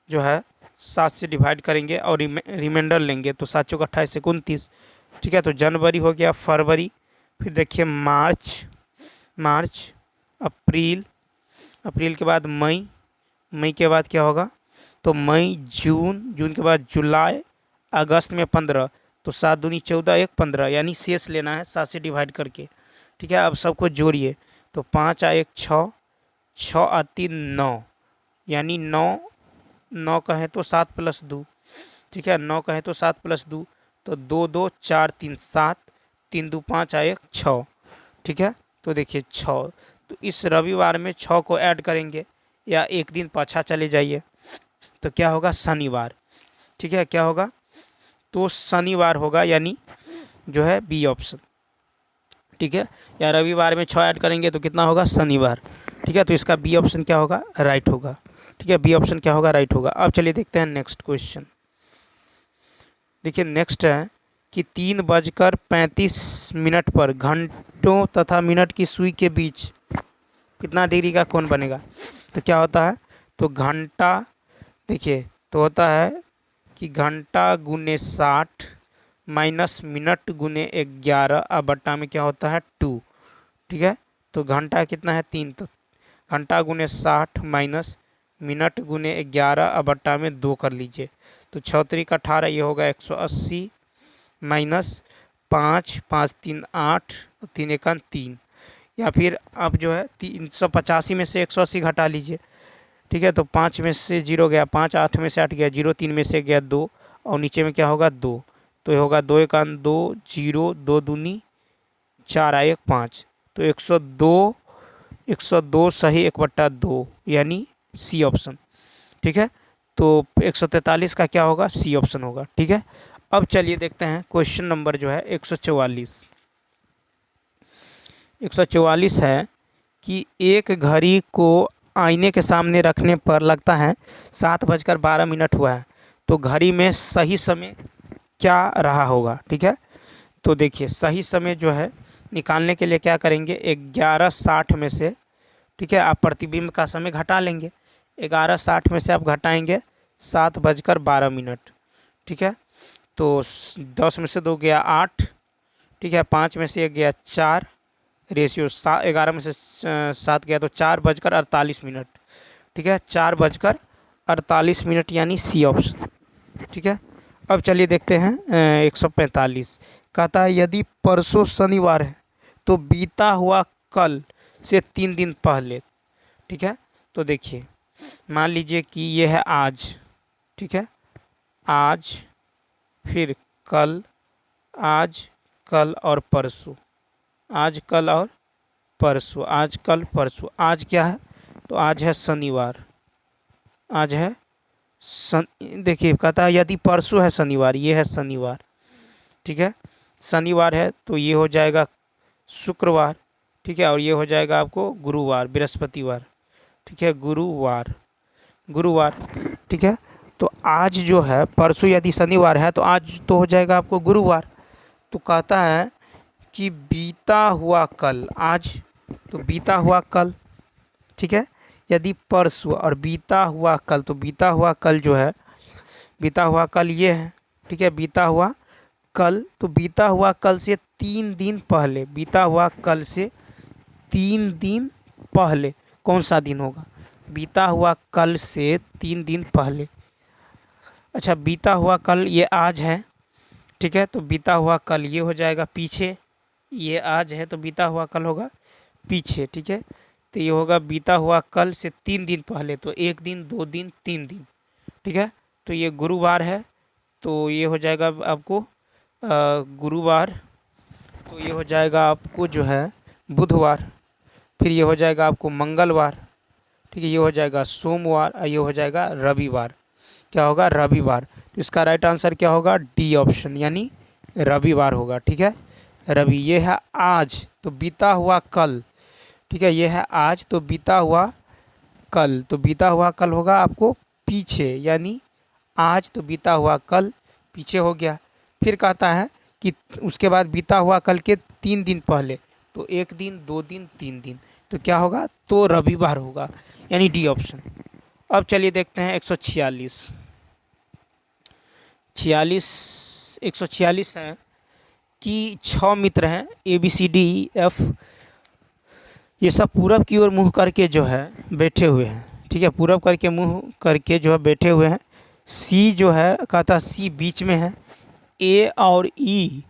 A: जो है 7 से डिवाइड करेंगे और रिमाइंडर लेंगे तो 7 चौक 28 29, ठीक है। तो जनवरी हो गया, फरवरी, फिर देखिए मार्च, अप्रैल के बाद मई के बाद क्या होगा, तो मई, जून के बाद जुलाई, अगस्त में 15, तो 7 दूनी 14, 1 15, यानी शेष लेना है 7 से डिवाइड करके, ठीक है। अब सबको जोड़िए तो 5 आ 1 6, 6 आ 3 9, यानी 9 कहें तो 7 + 2, ठीक है, 9 कहें तो 7 + 2, तो 2 2 4 3 7, 3 2 5 आ 1 6, ठीक है। तो देखिए 6, तो इस रविवार में 6 को ऐड करेंगे या एक दिन पाछा चले जाइए तो क्या होगा शनिवार, ठीक है, क्या होगा तो शनिवार होगा, यानी जो है बी ऑप्शन, ठीक है, या रविवार में 6 ऐड करेंगे तो कितना होगा शनिवार, ठीक है, तो इसका बी ऑप्शन क्या होगा राइट होगा, ठीक है, बी ऑप्शन क्या होगा राइट होगा। अब चलिए देखते हैं नेक्स्ट क्वेश्चन। देखिए नेक्स्ट है कि 3:35 पर घंटों तथा मिनट की सुई के बीच कितना डिग्री का कोण बनेगा। तो क्या होता है, तो घंटा, देखिए तो होता है कि घंटा गुने 60 माइनस मिनट गुने 11 अब बट्टा में क्या होता है 2, ठीक है। तो घंटा कितना है 3, तो घंटा गुने 60 माइनस मिनट गुने 11 अब बट्टा में 2 कर लीजिए, तो 6 3 18, ये होगा 180 माइनस 5 5 3 8 3 1 3, या फिर आप जो है 385 में से 180 घटा लीजिए, ठीक है। तो 5 में से 0 गया 5, 8 में से 8 गया 0, 3 में से गया 2 और नीचे में क्या होगा 2, तो ये होगा 2 1 2 0, 2 दूनी 4 आ 1 5, तो 102 सही 1/2 यानी सी ऑप्शन, ठीक है। तो 143 का क्या होगा सी ऑप्शन होगा, ठीक है। अब चलिए देखते हैं क्वेश्चन नंबर जो है 144 है कि एक घड़ी को आईने के सामने रखने पर लगता है 7:12 हुआ है, तो घड़ी में सही समय क्या रहा होगा, ठीक है। तो देखिए सही समय जो है निकालने के लिए क्या करेंगे 11:60 में से, ठीक है, आप प्रतिबिंब का समय घटा लेंगे, 11:60 में से आप घटाएंगे 7:12, ठीक है। तो 10 में से 2 गया 8, ठीक है। 5 में से 1 गया 4, रेशियो 11 में से 7 गया तो 4:48, ठीक है। 4:48 यानी सी ऑप्शन, ठीक है। अब चलिए देखते हैं 145। कहता है यदि परसों शनिवार है तो बीता हुआ कल से 3 दिन पहले, ठीक है। तो देखिए मान लीजिए कि ये है आज, ठीक है। आज, फिर कल, आज, कल और परसों, आज, कल और परसों, आज, कल, परसों। आज क्या है? तो आज है शनिवार, आज है देखिए कहता है यदि परसों है शनिवार, ये है शनिवार, ठीक है। शनिवार है तो ये हो जाएगा शुक्रवार, ठीक है। और ये हो जाएगा आपको गुरुवार, बृहस्पतिवार, ठीक है। गुरुवार, गुरुवार, ठीक है। तो आज जो है, परसों यदि शनिवार है तो आज तो हो जाएगा आपको गुरुवार। तो कहता है कि बीता हुआ कल, आज तो बीता हुआ कल, ठीक है। यदि परसों और बीता हुआ कल, तो बीता हुआ कल जो है, बीता हुआ कल ये है, ठीक है। बीता हुआ कल, तो बीता हुआ कल से 3 दिन पहले, बीता हुआ कल से 3 दिन पहले कौन सा दिन होगा? बीता हुआ कल से 3 दिन पहले। अच्छा, बीता हुआ कल ये आज है, ठीक है। तो बीता हुआ कल ये हो जाएगा पीछे, ये आज है तो बीता हुआ कल होगा पीछे, ठीक है। तो ये होगा बीता हुआ कल से 3 दिन पहले, तो 1 दिन, 2 दिन, 3 दिन, ठीक है। तो ये गुरुवार है तो ये हो जाएगा आपको गुरुवार, तो ये हो जाएगा आपको जो है बुधवार, फिर ये हो जाएगा आपको मंगलवार, ठीक है। ये हो जाएगा सोमवार और ये हो जाएगा रविवार। क्या होगा? रविवार। तो इसका राइट आंसर क्या होगा? डी ऑप्शन, यानी रविवार होगा, ठीक है। रवि, ये है आज तो बीता हुआ कल, ठीक है। ये है आज तो बीता हुआ कल, तो बीता हुआ कल होगा आपको पीछे, यानी आज तो बीता हुआ कल पीछे हो गया। फिर कहता है कि उसके बाद बीता हुआ कल के 3 दिन पहले, तो 1 दिन, 2 दिन, 3 दिन, तो क्या होगा? तो रविवार होगा, यानी डी ऑप्शन। अब चलिए देखते हैं 146। 146 है कि 6 मित्र हैं ABCDEF, ये सब पूरब की ओर मुँह करके जो है बैठे हुए हैं, ठीक है। पूरब करके मुँह करके जो है बैठे हुए हैं। सी जो है कहता सी बीच में है, ए और ई,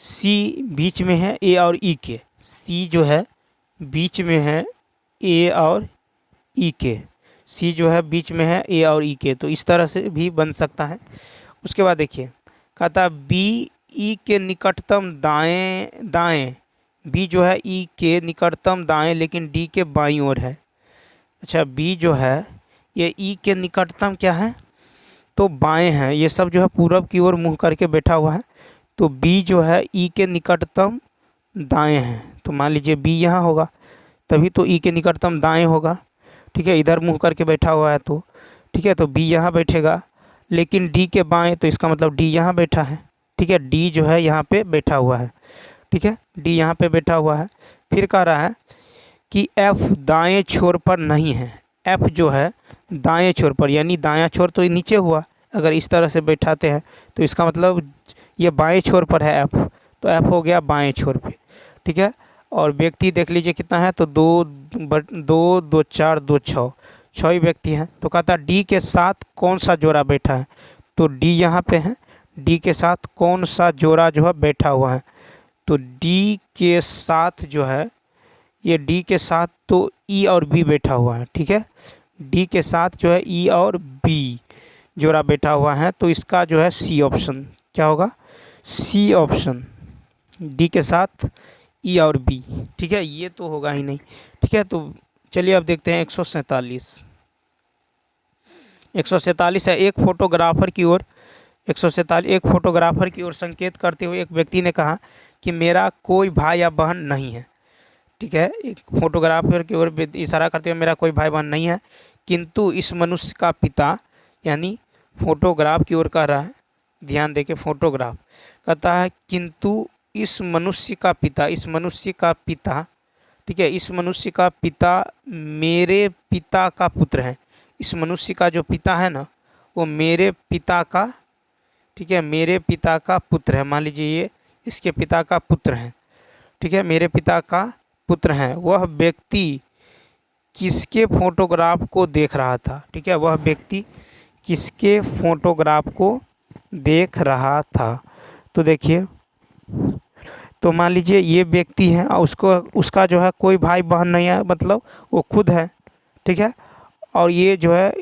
A: सी बीच में है ए और ई के, सी जो है बीच में है ए और ई के, सी जो है बीच में है ए और ई के, तो इस तरह से भी बन सकता है। उसके बाद देखिए कहता बी ई के निकटतम दाएं दाएं, बी जो है ई के निकटतम दाएं लेकिन डी के बाईं ओर है। अच्छा, बी जो है ये ई के निकटतम क्या है? तो बाएं है। ये सब जो है पूरब की ओर मुंह करके बैठा हुआ है, तो बी जो है ई के निकटतम दाएं है। तो मान लीजिए बी यहाँ होगा, तभी तो ई के निकटतम दाएं होगा, ठीक है। इधर मुंह करके बैठा हुआ है तो, ठीक है। तो बी यहाँ बैठेगा, लेकिन डी के बाएं, तो इसका मतलब डी यहाँ बैठा है, ठीक है। डी जो है यहाँ पे बैठा हुआ है, ठीक है। डी यहाँ पे बैठा हुआ है। फिर कह रहा है कि एफ दाएं छोर पर नहीं है। एफ जो है दाएं छोर पर, यानी दायां छोर तो नीचे हुआ, अगर इस तरह से बैठाते हैं तो इसका मतलब ये बाएं छोर पर है एफ, तो एफ हो गया बाएं छोर पे, ठीक है। और व्यक्ति देख लीजिए कितना है, तो 2 2 4 2 6 ही व्यक्ति हैं। तो कहता डी के साथ कौन सा जोड़ा बैठा है? तो डी यहाँ पे है, डी के साथ कौन सा जोड़ा जो है बैठा हुआ है? तो डी के साथ जो है, ये डी के साथ तो ई और बी बैठा हुआ है, ठीक है। डी के साथ जो है ई और बी जोड़ा बैठा हुआ है, तो इसका जो है सी ऑप्शन क्या होगा? सी ऑप्शन, डी के साथ ई और बी, ठीक है। ये तो होगा ही नहीं, ठीक है। तो चलिए अब देखते हैं 147। 147 है एक फोटोग्राफर की ओर, 147 एक फोटोग्राफर की ओर संकेत करते हुए एक व्यक्ति ने कहा कि मेरा कोई भाई या बहन नहीं है, ठीक है। एक फोटोग्राफर की ओर इशारा करते हुए मेरा कोई भाई बहन नहीं है, किंतु इस मनुष्य का पिता, यानी फोटोग्राफ की ओर कह रहा है, ध्यान देके, फोटोग्राफ कहता है किंतु इस मनुष्य का पिता, इस मनुष्य का पिता, ठीक है। इस मनुष्य का पिता मेरे पिता का पुत्र है। इस मनुष्य का जो पिता है ना, वो मेरे पिता का ठीक है, मेरे पिता का पुत्र है, मान लीजिए ये इसके पिता का पुत्र है, ठीक है, मेरे पिता का पुत्र है, वह व्यक्ति किसके फोटोग्राफ को देख रहा था, ठीक है, वह व्यक्ति किसके फोटोग्राफ को देख रहा था। तो देखिए, तो मान लीजिए ये व्यक्ति है और उसका जो है कोई भाई बहन नहीं है, मतलब वो खुद है, ठीक है, और ये जो है,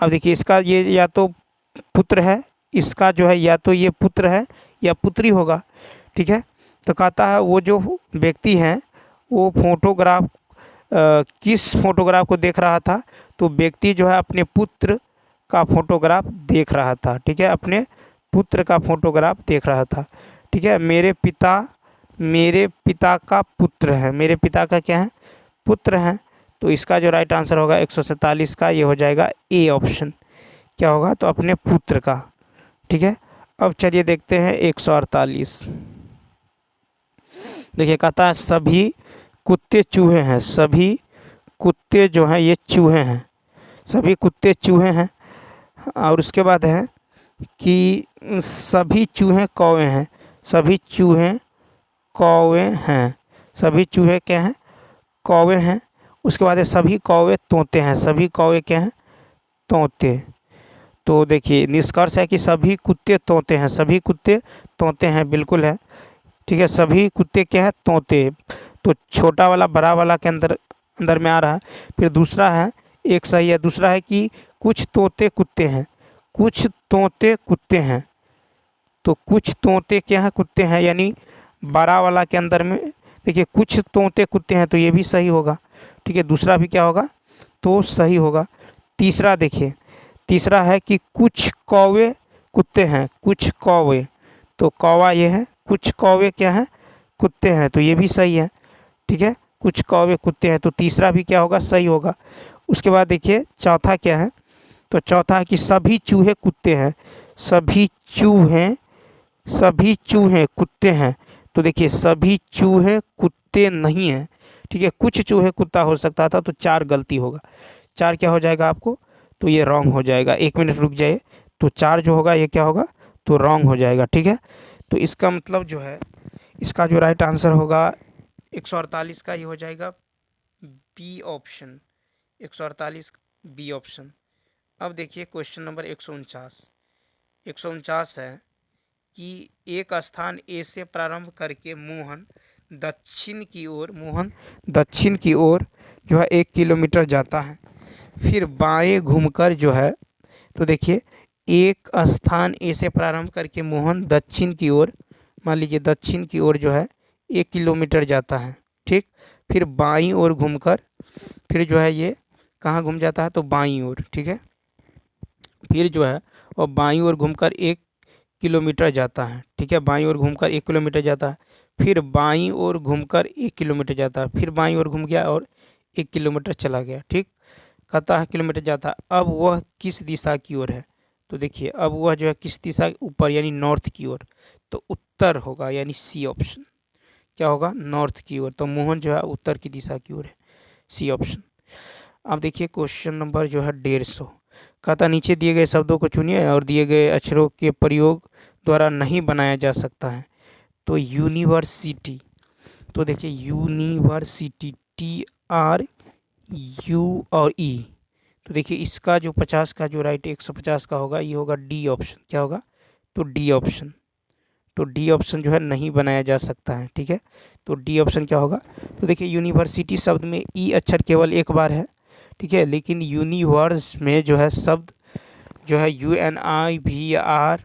A: अब देखिए इसका ये या तो पुत्र है, इसका जो है या तो ये पुत्र है या पुत्री होगा, ठीक है। तो कहता है वो जो व्यक्ति है वो फोटोग्राफ किस फोटोग्राफ को देख रहा था, तो व्यक्ति जो है अपने पुत्र का फोटोग्राफ देख रहा था, ठीक है, अपने पुत्र का फोटोग्राफ देख रहा था, ठीक है। मेरे पिता का पुत्र है, मेरे पिता का क्या है, पुत्र है, तो इसका जो राइट आंसर होगा 147 का ये हो जाएगा ए ऑप्शन, क्या होगा, तो अपने पुत्र का, ठीक है। अब चलिए देखते हैं 148। देखिए कहता है सभी कुत्ते चूहे हैं, सभी कुत्ते जो हैं ये चूहे हैं, सभी कुत्ते चूहे हैं, और उसके बाद है कि सभी चूहे कौवे हैं, सभी चूहे कौवे हैं, सभी चूहे क्या हैं, कौवे हैं। उसके बाद है सभी कौवे तोते हैं, सभी कौवे क्या हैं, तोते। तो देखिए निष्कर्ष है कि सभी कुत्ते तोते हैं, सभी कुत्ते तोते हैं, बिल्कुल है, ठीक है, सभी कुत्ते क्या है, तोते। तो छोटा वाला बड़ा वाला के अंदर में आ रहा है। फिर दूसरा है, एक सही है, दूसरा है कि कुछ तोते कुत्ते हैं, कुछ तोते कुत्ते हैं, तो कुछ तोते क्या है, कुत्ते हैं, यानी बड़ा वाला के अंदर में देखिए कुछ तोते कुत्ते हैं, तो ये भी सही होगा, ठीक है, दूसरा भी क्या होगा, तो सही होगा। तीसरा देखिए, तीसरा है कि कुछ कौवे कुत्ते हैं, कुछ कौवे, तो कौवा ये है, कुछ कौवे क्या है, कुत्ते हैं, तो ये भी सही है, ठीक है, कुछ कौवे कुत्ते हैं, तो तीसरा भी क्या होगा, सही होगा। उसके बाद देखिए चौथा क्या है, तो चौथा है कि सभी चूहे कुत्ते हैं, सभी चूहे कुत्ते हैं, तो देखिए सभी चूहे कुत्ते नहीं हैं, ठीक है, कुछ चूहे कुत्ता हो सकता था, तो 4 गलती होगा, 4 क्या हो जाएगा आपको, तो ये रॉन्ग हो जाएगा। 1 मिनट रुक जाइए, तो 4 जो होगा ये क्या होगा, तो रॉन्ग हो जाएगा, ठीक है। तो इसका मतलब जो है इसका जो राइट आंसर होगा 148 का ये हो जाएगा बी ऑप्शन, 148 बी ऑप्शन। अब देखिए क्वेश्चन नंबर 149 है कि एक स्थान ए से प्रारंभ करके मोहन दक्षिण की ओर जो है 1 किलोमीटर जाता है, फिर बाएं घूमकर जो है, तो देखिए एक स्थान ए से प्रारंभ करके मोहन दक्षिण की ओर, मान लीजिए दक्षिण की ओर जो है 1 किलोमीटर जाता है, ठीक, फिर बाईं ओर घूमकर फिर जो है ये कहाँ घूम जाता है, तो बाईं ओर, ठीक है, फिर जो है और बाईं ओर घूमकर 1 किलोमीटर जाता है, ठीक है, बाईं ओर घूमकर 1 किलोमीटर जाता है, फिर बाईं ओर घूमकर 1 किलोमीटर जाता है, फिर बाईं ओर घूम गया और 1 किलोमीटर चला गया, ठीक, कहता है किलोमीटर जाता है। अब वह किस दिशा की ओर है, तो देखिए अब वह जो है किस दिशा ऊपर, यानी नॉर्थ की ओर, तो उत्तर होगा, यानी सी ऑप्शन, क्या होगा, नॉर्थ की ओर, तो मोहन जो है उत्तर की दिशा की ओर है, सी ऑप्शन। अब देखिए क्वेश्चन नंबर जो है 150, कहता नीचे दिए गए शब्दों को चुनिए और दिए गए अक्षरों के प्रयोग द्वारा नहीं बनाया जा सकता है, तो यूनिवर्सिटी, तो देखिए यूनिवर्सिटी TRU और E, तो देखिए इसका जो 50 का जो राइट 150 का होगा ये होगा डी ऑप्शन, क्या होगा, तो डी ऑप्शन, तो डी ऑप्शन जो है नहीं बनाया जा सकता है, ठीक है, तो डी ऑप्शन क्या होगा। तो देखिए यूनिवर्सिटी शब्द में ई अक्षर केवल एक बार है, ठीक है, लेकिन यूनिवर्स में जो है शब्द जो है UNIVERS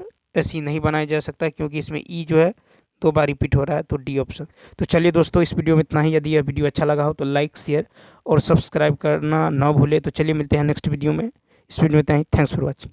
A: नहीं बनाया जा सकता, क्योंकि इसमें ई जो है 2 बार रिपीट हो रहा है, तो डी ऑप्शन। तो चलिए दोस्तों इस वीडियो में इतना ही, यदि यह वीडियो अच्छा लगा हो तो लाइक शेयर और सब्सक्राइब करना ना भूले। तो चलिए मिलते हैं नेक्स्ट वीडियो में, इस वीडियो में इतना ही, थैंक्स फॉर वॉचिंग।